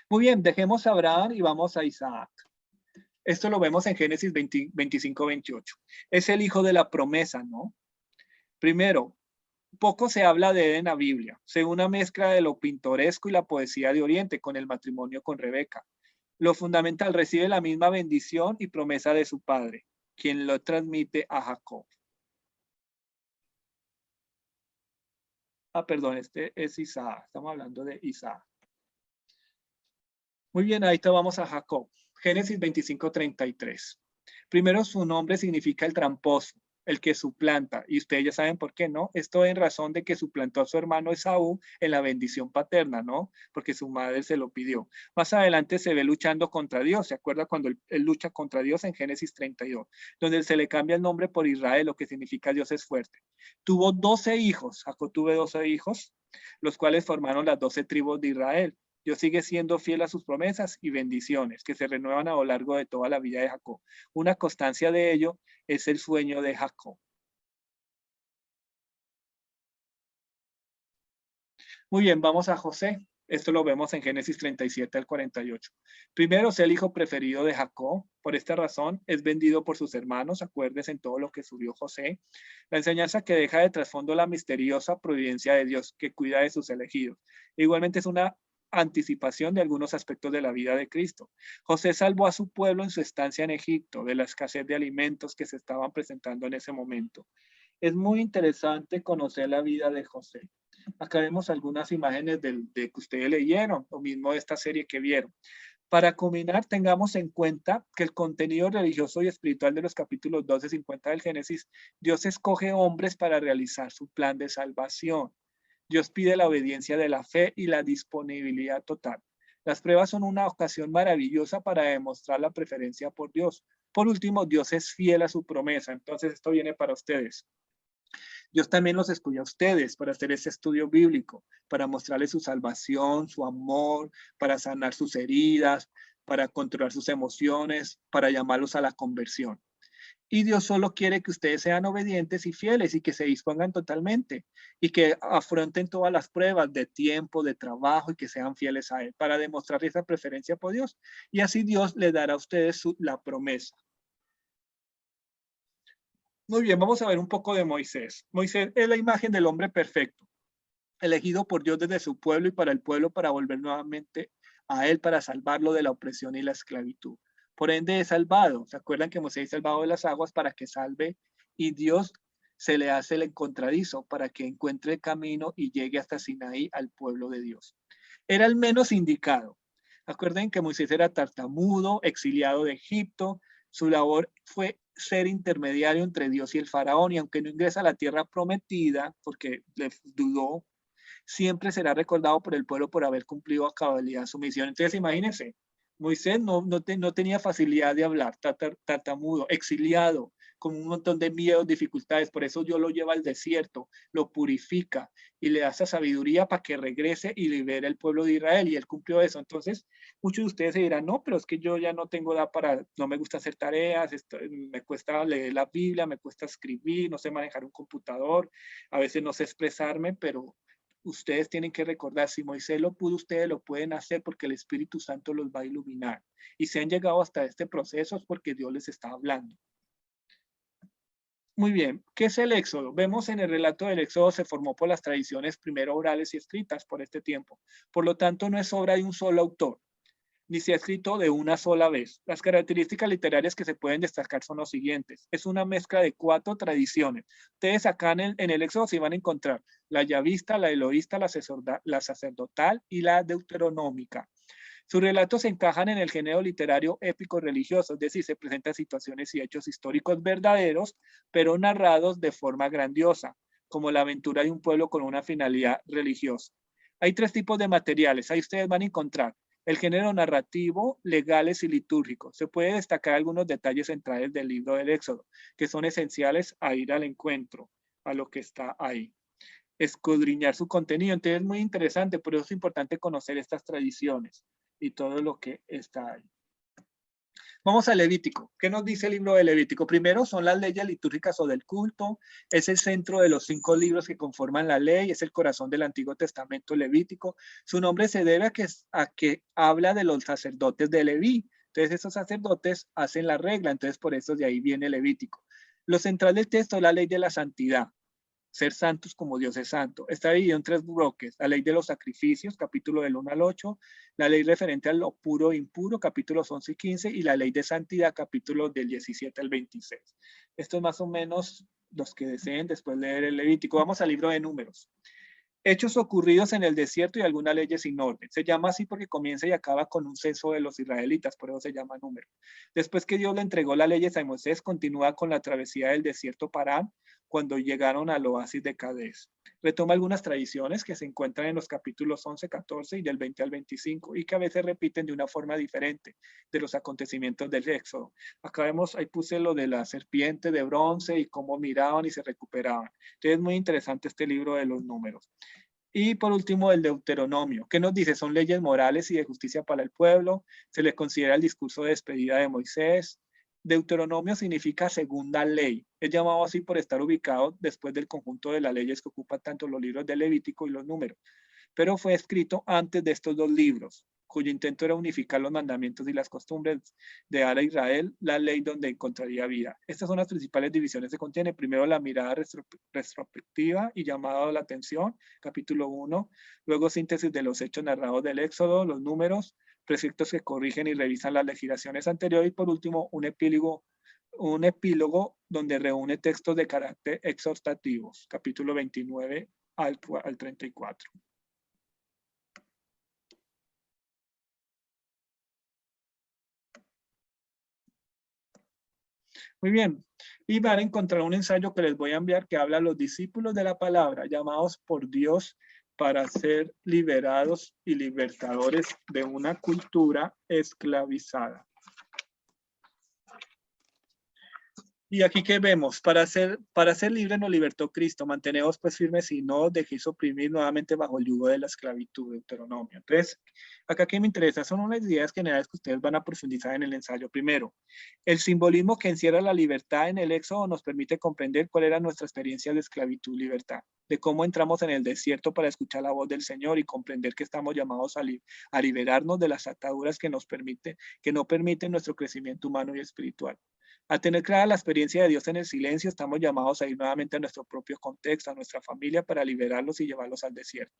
Muy bien, dejemos a Abraham y vamos a Isaac. Esto lo vemos en Génesis 25, 28. Es el hijo de la promesa, ¿no? Primero, poco se habla de él en la Biblia. Según una mezcla de lo pintoresco y la poesía de Oriente con el matrimonio con Rebeca. Lo fundamental, recibe la misma bendición y promesa de su padre, quien lo transmite a Jacob. Perdón, este es Isaac. Estamos hablando de Isaac. Muy bien, ahí te vamos a Jacob. Génesis 25, 33. Primero, su nombre significa el tramposo, el que suplanta. Y ustedes ya saben por qué, ¿no? Esto en razón de que suplantó a su hermano Esaú en la bendición paterna, ¿no? Porque su madre se lo pidió. Más adelante se ve luchando contra Dios. ¿Se acuerda cuando él lucha contra Dios en Génesis 32? Donde se le cambia el nombre por Israel, lo que significa Dios es fuerte. Tuvo 12 hijos. Jacob tuvo 12 hijos, los cuales formaron las 12 tribus de Israel. Dios sigue siendo fiel a sus promesas y bendiciones que se renuevan a lo largo de toda la vida de Jacob. Una constancia de ello es el sueño de Jacob. Muy bien, vamos a José. Esto lo vemos en Génesis 37 al 48. Primero, es el hijo preferido de Jacob. Por esta razón, es vendido por sus hermanos. Acuérdense en todo lo que subió José. La enseñanza que deja de trasfondo la misteriosa providencia de Dios que cuida de sus elegidos. Igualmente es una anticipación de algunos aspectos de la vida de Cristo. José salvó a su pueblo en su estancia en Egipto de la escasez de alimentos que se estaban presentando en ese momento. Es muy interesante conocer la vida de José. Acá vemos algunas imágenes de que ustedes leyeron, o mismo de esta serie que vieron. Para culminar, tengamos en cuenta que el contenido religioso y espiritual de los capítulos 12 y 50 del Génesis, Dios escoge hombres para realizar su plan de salvación. Dios pide la obediencia de la fe y la disponibilidad total. Las pruebas son una ocasión maravillosa para demostrar la preferencia por Dios. Por último, Dios es fiel a su promesa. Entonces esto viene para ustedes. Dios también los escogió a ustedes para hacer ese estudio bíblico, para mostrarles su salvación, su amor, para sanar sus heridas, para controlar sus emociones, para llamarlos a la conversión. Y Dios solo quiere que ustedes sean obedientes y fieles y que se dispongan totalmente y que afronten todas las pruebas de tiempo, de trabajo y que sean fieles a Él para demostrar esa preferencia por Dios. Y así Dios les dará a ustedes la promesa. Muy bien, vamos a ver un poco de Moisés. Moisés es la imagen del hombre perfecto, elegido por Dios desde su pueblo y para el pueblo para volver nuevamente a Él para salvarlo de la opresión y la esclavitud. Por ende es salvado. ¿Se acuerdan que Moisés es salvado de las aguas para que salve? Y Dios se le hace el encontradizo para que encuentre el camino y llegue hasta Sinaí al pueblo de Dios. Era el menos indicado. Acuerden que Moisés era tartamudo, exiliado de Egipto. Su labor fue ser intermediario entre Dios y el faraón, y aunque no ingresa a la tierra prometida, porque le dudó, siempre será recordado por el pueblo por haber cumplido a cabalidad su misión. Entonces imagínense, Moisés no tenía facilidad de hablar, tartamudo, exiliado, con un montón de miedos, dificultades. Por eso Dios lo lleva al desierto, lo purifica y le da esa sabiduría para que regrese y libere al pueblo de Israel. Y él cumplió eso. Entonces, muchos de ustedes se dirán, no, pero es que yo ya no tengo edad para, no me gusta hacer tareas, me cuesta leer la Biblia, me cuesta escribir, no sé manejar un computador, a veces no sé expresarme, pero ustedes tienen que recordar, si Moisés lo pudo, ustedes lo pueden hacer porque el Espíritu Santo los va a iluminar. Y si han llegado hasta este proceso es porque Dios les está hablando. Muy bien, ¿qué es el Éxodo? Vemos en el relato del Éxodo se formó por las tradiciones primero orales y escritas por este tiempo. Por lo tanto, no es obra de un solo autor, ni se ha escrito de una sola vez. Las características literarias que se pueden destacar son los siguientes. Es una mezcla de 4 tradiciones. Ustedes acá en el Éxodo se van a encontrar la yavista, la eloísta, la sacerdotal y la deuteronómica. Sus relatos se encajan en el género literario épico religioso, es decir, se presentan situaciones y hechos históricos verdaderos, pero narrados de forma grandiosa, como la aventura de un pueblo con una finalidad religiosa. Hay 3 tipos de materiales, ahí ustedes van a encontrar el género narrativo, legales y litúrgicos. Se puede destacar algunos detalles centrales del libro del Éxodo, que son esenciales a ir al encuentro, a lo que está ahí. Escudriñar su contenido. Entonces es muy interesante, por eso es importante conocer estas tradiciones y todo lo que está ahí. Vamos a Levítico. ¿Qué nos dice el libro de Levítico? Primero son las leyes litúrgicas o del culto. Es el centro de los 5 libros que conforman la ley. Es el corazón del Antiguo Testamento levítico. Su nombre se debe a que habla de los sacerdotes de Leví. Entonces esos sacerdotes hacen la regla. Entonces por eso de ahí viene Levítico. Lo central del texto es la ley de la santidad. Ser santos como Dios es santo. Está dividido en 3 bloques. La ley de los sacrificios, capítulo del 1 al 8. La ley referente a lo puro e impuro, capítulos 11 y 15. Y la ley de santidad, capítulos del 17 al 26. Esto es más o menos los que deseen después leer el Levítico. Vamos al libro de Números. Hechos ocurridos en el desierto y algunas leyes sin orden. Se llama así porque comienza y acaba con un censo de los israelitas, por eso se llama Número. Después que Dios le entregó las leyes a Moisés, continúa con la travesía del desierto Parán, cuando llegaron al oasis de Cadés. Retoma algunas tradiciones que se encuentran en los capítulos 11, 14 y del 20 al 25 y que a veces repiten de una forma diferente de los acontecimientos del Éxodo. Acá vemos, ahí puse lo de la serpiente de bronce y cómo miraban y se recuperaban. Entonces es muy interesante este libro de los Números. Y por último, el Deuteronomio. ¿Qué nos dice? Son leyes morales y de justicia para el pueblo. Se le considera el discurso de despedida de Moisés. Deuteronomio significa segunda ley. Es llamado así por estar ubicado después del conjunto de las leyes que ocupan tanto los libros de Levítico y los Números. Pero fue escrito antes de estos 2 libros, cuyo intento era unificar los mandamientos y las costumbres de dar a Israel la ley donde encontraría vida. Estas son las principales divisiones que contiene. Primero, la mirada retrospectiva y llamado a la atención, capítulo 1. Luego, síntesis de los hechos narrados del Éxodo, los Números, preceptos que corrigen y revisan las legislaciones anteriores y por último un epílogo donde reúne textos de carácter exhortativos, capítulo 29 al 34. Muy bien, y van a encontrar un ensayo que les voy a enviar que habla de los discípulos de la palabra llamados por Dios para ser liberados y libertadores de una cultura esclavizada. Y aquí que vemos, para ser libre nos libertó Cristo, manteneos pues firmes y no os dejéis oprimir nuevamente bajo el yugo de la esclavitud, Deuteronomio. Entonces, acá que me interesa son unas ideas generales que ustedes van a profundizar en el ensayo. Primero, el simbolismo que encierra la libertad en el Éxodo nos permite comprender cuál era nuestra experiencia de esclavitud-libertad, de cómo entramos en el desierto para escuchar la voz del Señor y comprender que estamos llamados a liberarnos de las ataduras que no permiten nuestro crecimiento humano y espiritual. Al tener clara la experiencia de Dios en el silencio, estamos llamados a ir nuevamente a nuestro propio contexto, a nuestra familia, para liberarlos y llevarlos al desierto.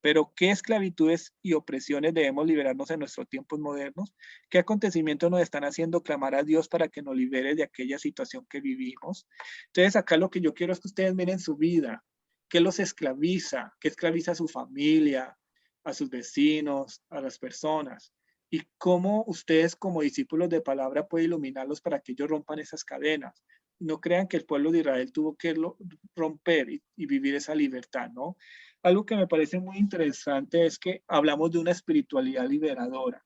Pero, ¿qué esclavitudes y opresiones debemos liberarnos en nuestros tiempos modernos? ¿Qué acontecimientos nos están haciendo clamar a Dios para que nos libere de aquella situación que vivimos? Entonces, acá lo que yo quiero es que ustedes miren su vida. ¿Qué los esclaviza? ¿Qué esclaviza a su familia, a sus vecinos, a las personas? Y cómo ustedes como discípulos de palabra pueden iluminarlos para que ellos rompan esas cadenas. No crean que el pueblo de Israel tuvo que romper y vivir esa libertad, ¿no? Algo que me parece muy interesante es que hablamos de una espiritualidad liberadora.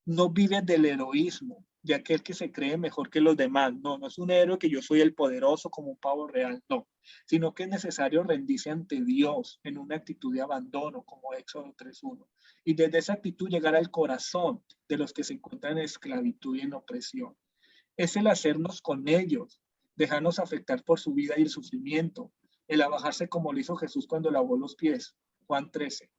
No vive del heroísmo, de aquel que se cree mejor que los demás. No, no es un héroe que yo soy el poderoso como un pavo real, no. Sino que es necesario rendirse ante Dios en una actitud de abandono, como Éxodo 3:1. Y desde esa actitud llegar al corazón de los que se encuentran en esclavitud y en opresión. Es el hacernos con ellos, dejarnos afectar por su vida y el sufrimiento, el abajarse como lo hizo Jesús cuando lavó los pies, Juan 13.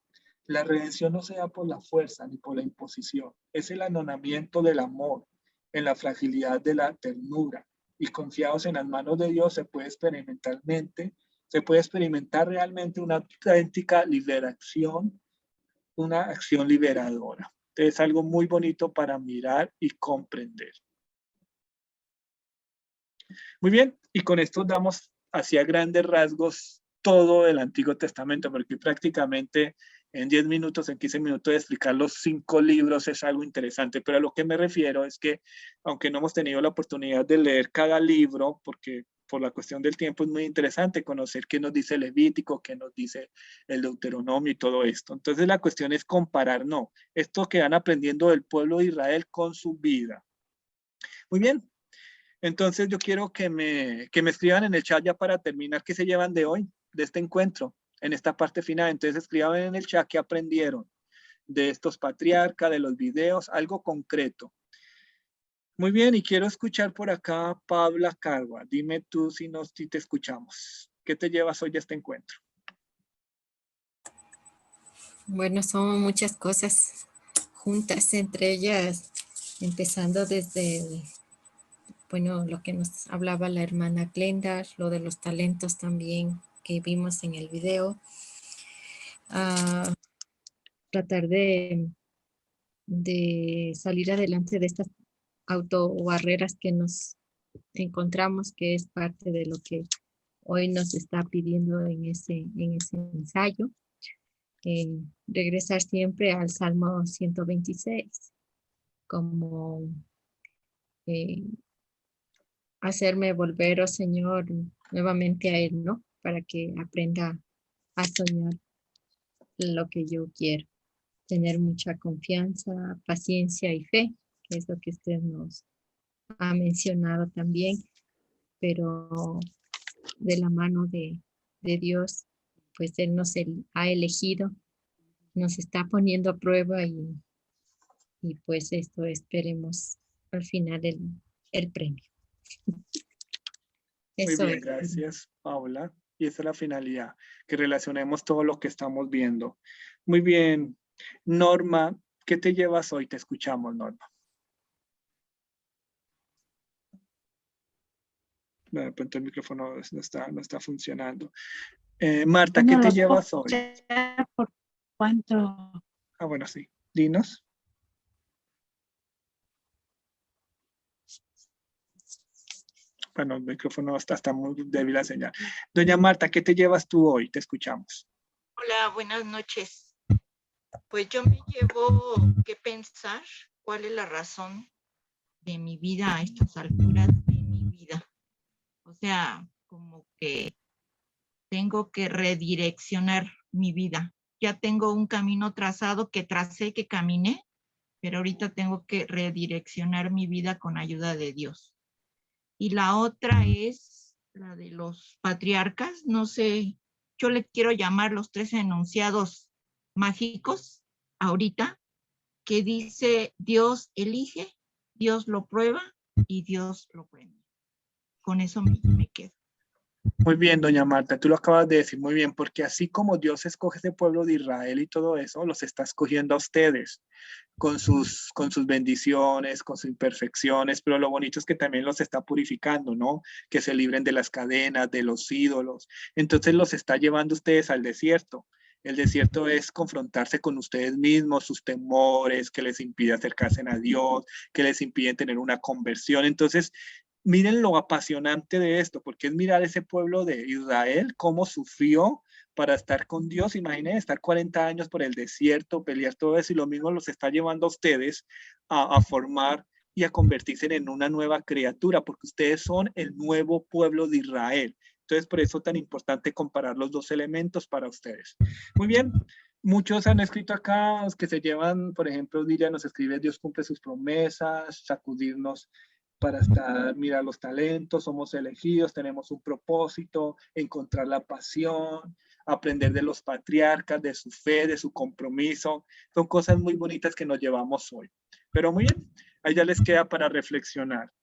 La redención no se da por la fuerza ni por la imposición, es el anonamiento del amor, en la fragilidad de la ternura, y confiados en las manos de Dios se puede experimentar realmente una auténtica liberación, una acción liberadora. Es algo muy bonito para mirar y comprender. Muy bien, y con esto damos hacia grandes rasgos todo el Antiguo Testamento, porque prácticamente en 10 minutos, en 15 minutos de explicar los 5 libros es algo interesante, pero a lo que me refiero es que, aunque no hemos tenido la oportunidad de leer cada libro, porque por la cuestión del tiempo es muy interesante conocer qué nos dice Levítico, qué nos dice el Deuteronomio y todo esto. Entonces la cuestión es comparar, no, esto que van aprendiendo del pueblo de Israel con su vida. Muy bien, entonces yo quiero que me escriban en el chat ya para terminar qué se llevan de hoy, de este encuentro, en esta parte final. Entonces escriban en el chat qué aprendieron de estos patriarcas, de los videos, algo concreto. Muy bien, y quiero escuchar por acá a Paula Cargua. Dime tú si te escuchamos. ¿Qué te llevas hoy de este encuentro? Bueno, son muchas cosas juntas, entre ellas, empezando desde, bueno, lo que nos hablaba la hermana Glenda, lo de los talentos también que vimos en el video. Tratar de salir adelante de estas autobarreras que nos encontramos, que es parte de lo que hoy nos está pidiendo en ese ensayo. Regresar siempre al Salmo 126, como hacerme volver, oh Señor, nuevamente a Él, ¿no? Para que aprenda a soñar lo que yo quiero. Tener mucha confianza, paciencia y fe, que es lo que usted nos ha mencionado también, pero de la mano de Dios, pues Él nos ha elegido, nos está poniendo a prueba y pues esto esperemos al final el premio. Muy bien, gracias, Paula. Y esa es la finalidad, que relacionemos todo lo que estamos viendo. Muy bien, Norma, ¿qué te llevas hoy? Te escuchamos, Norma. De pronto el micrófono no está funcionando. Marta, ¿qué te llevas hoy? ¿Por cuánto? Bueno, sí. Dinos. Bueno, el micrófono está muy débil la señal. Doña Marta, ¿qué te llevas tú hoy? Te escuchamos. Hola, buenas noches. Pues yo me llevo que pensar cuál es la razón de mi vida a estas alturas de mi vida. O sea, como que tengo que redireccionar mi vida ya tengo un camino trazado que tracé, que caminé, pero ahorita tengo que redireccionar mi vida con ayuda de Dios. Y la otra es la de los patriarcas, no sé, yo le quiero llamar los 3 enunciados mágicos ahorita, que dice Dios elige, Dios lo prueba y Dios lo premia. Con eso me quedo. Muy bien, doña Marta, tú lo acabas de decir muy bien, porque así como Dios escoge ese pueblo de Israel y todo eso, los está escogiendo a ustedes con sus bendiciones, con sus imperfecciones, pero lo bonito es que también los está purificando, ¿no? Que se libren de las cadenas, de los ídolos. Entonces los está llevando ustedes al desierto. El desierto es confrontarse con ustedes mismos, sus temores, que les impide acercarse a Dios, que les impiden tener una conversión. Entonces, miren lo apasionante de esto, porque es mirar ese pueblo de Israel, cómo sufrió para estar con Dios. Imaginen estar 40 años por el desierto, pelear todo eso, y lo mismo los está llevando a ustedes a formar y a convertirse en una nueva criatura, porque ustedes son el nuevo pueblo de Israel. Entonces, por eso es tan importante comparar los dos elementos para ustedes. Muy bien. Muchos han escrito acá que se llevan, por ejemplo, Lidia nos escribe, Dios cumple sus promesas, sacudirnos para mirar los talentos, somos elegidos, tenemos un propósito, encontrar la pasión, aprender de los patriarcas, de su fe, de su compromiso. Son cosas muy bonitas que nos llevamos hoy. Pero muy bien, ahí ya les queda para reflexionar.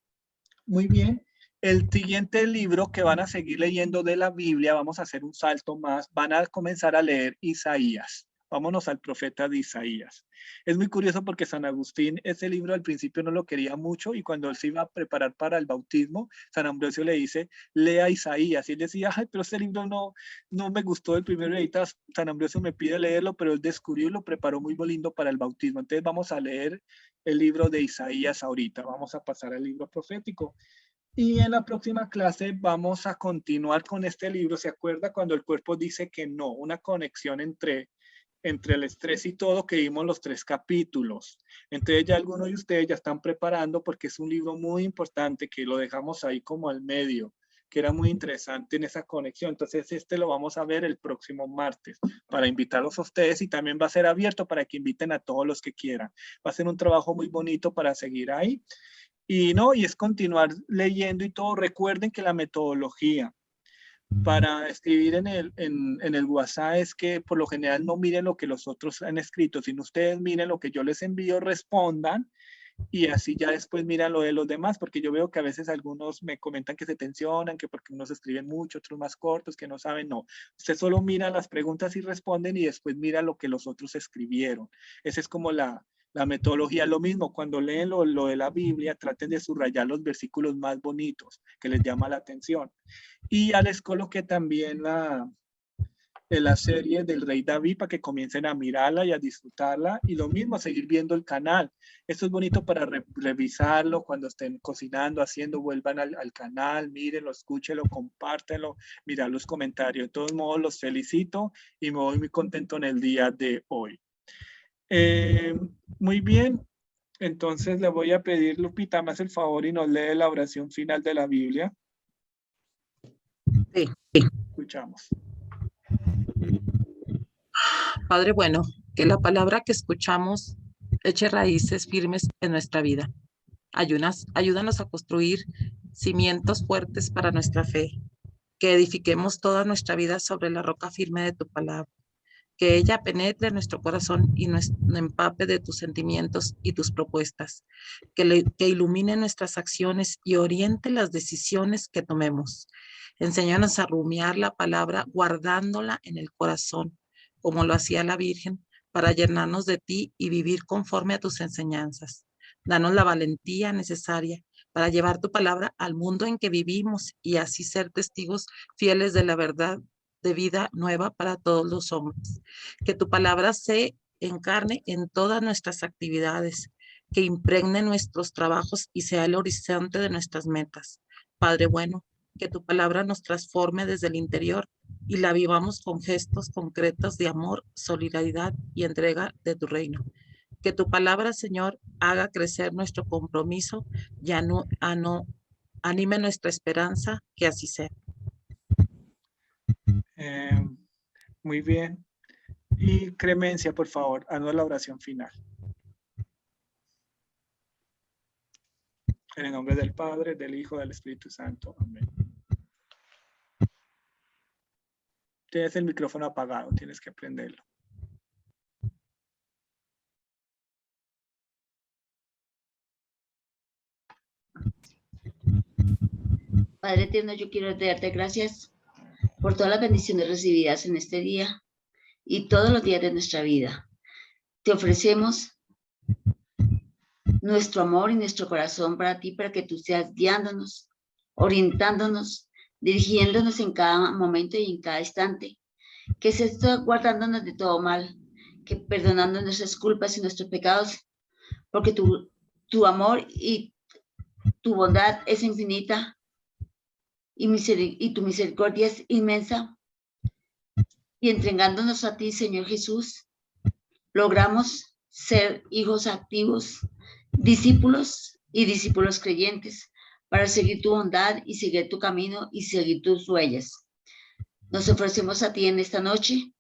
Muy bien. El siguiente libro que van a seguir leyendo de la Biblia, vamos a hacer un salto más, van a comenzar a leer Isaías. Vámonos al profeta de Isaías. Es muy curioso porque San Agustín, ese libro al principio no lo quería mucho, y cuando él se iba a preparar para el bautismo, San Ambrosio le dice, lea Isaías. Y él decía, ay, pero este libro no me gustó el primero. Y San Ambrosio me pide leerlo, pero él descubrió y lo preparó muy lindo para el bautismo. Entonces vamos a leer el libro de Isaías ahorita. Vamos a pasar al libro profético. Y en la próxima clase vamos a continuar con este libro. ¿Se acuerda cuando el cuerpo dice que no? Una conexión entre el estrés y todo, que vimos los 3 capítulos. Entonces ya algunos de ustedes ya están preparando, porque es un libro muy importante que lo dejamos ahí como al medio, que era muy interesante en esa conexión. Entonces este lo vamos a ver el próximo martes para invitarlos a ustedes, y también va a ser abierto para que inviten a todos los que quieran. Va a ser un trabajo muy bonito para seguir ahí. Y es continuar leyendo y todo. Recuerden que la metodología para escribir en el WhatsApp es que por lo general no miren lo que los otros han escrito, sino ustedes miren lo que yo les envío, respondan, y así ya después miran lo de los demás, porque yo veo que a veces algunos me comentan que se tensionan, que porque unos escriben mucho, otros más cortos, que no saben. No, usted solo mira las preguntas y responden, y después mira lo que los otros escribieron. Esa es como la metodología. Lo mismo cuando leen lo de la Biblia, traten de subrayar los versículos más bonitos que les llama la atención. Y ya les coloqué también la serie del Rey David para que comiencen a mirarla y a disfrutarla, y lo mismo, a seguir viendo el canal. Esto es bonito para revisarlo cuando estén cocinando, haciendo, vuelvan al canal, mírenlo, escúchenlo, compártenlo, mirar los comentarios. De todos modos, los felicito y me voy muy contento en el día de hoy. Muy bien, entonces le voy a pedir, Lupita, más el favor y nos lee la oración final de la Biblia. Sí. Escuchamos. Padre bueno, que la palabra que escuchamos eche raíces firmes en nuestra vida. Ayúdanos a construir cimientos fuertes para nuestra fe, que edifiquemos toda nuestra vida sobre la roca firme de tu palabra, que ella penetre en nuestro corazón y nos empape de tus sentimientos y tus propuestas, que ilumine nuestras acciones y oriente las decisiones que tomemos. Enséñanos a rumiar la palabra guardándola en el corazón, como lo hacía la Virgen, para llenarnos de ti y vivir conforme a tus enseñanzas. Danos la valentía necesaria para llevar tu palabra al mundo en que vivimos y así ser testigos fieles de la verdad de vida nueva para todos los hombres. Que tu palabra se encarne en todas nuestras actividades, que impregne nuestros trabajos y sea el horizonte de nuestras metas. Padre bueno, que tu palabra nos transforme desde el interior y la vivamos con gestos concretos de amor, solidaridad y entrega de tu reino. Que tu palabra, Señor, haga crecer nuestro compromiso y anime nuestra esperanza, que así sea. Muy bien. Y Clemencia, por favor, haznos la oración final. En el nombre del Padre, del Hijo, del Espíritu Santo. Amén. Tienes el micrófono apagado, tienes que prenderlo. Padre eterno, yo quiero darte gracias por todas las bendiciones recibidas en este día y todos los días de nuestra vida. Te ofrecemos nuestro amor y nuestro corazón para ti, para que tú seas guiándonos, orientándonos, dirigiéndonos en cada momento y en cada instante, que se esté guardándonos de todo mal, que perdonando nuestras culpas y nuestros pecados, porque tu amor y tu bondad es infinita y tu misericordia es inmensa. Y entregándonos a ti, Señor Jesús, logramos ser hijos activos, discípulos y discípulos creyentes, para seguir tu bondad y seguir tu camino y seguir tus huellas. Nos ofrecemos a ti en esta noche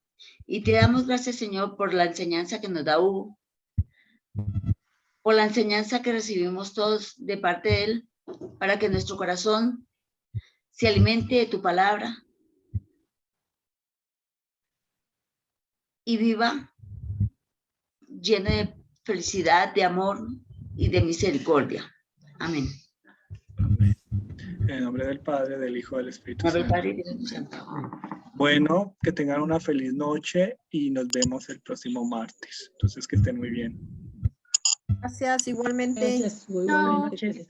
y te damos gracias, Señor, por la enseñanza que nos da Hugo, por la enseñanza que recibimos todos de parte de él, para que nuestro corazón se alimente de tu palabra y viva lleno de felicidad, de amor y de misericordia. Amén. En el nombre del Padre, del Hijo, del Espíritu Santo. Bueno, que tengan una feliz noche y nos vemos el próximo martes. Entonces, que estén muy bien. Gracias, igualmente. Gracias, muy buenas noches.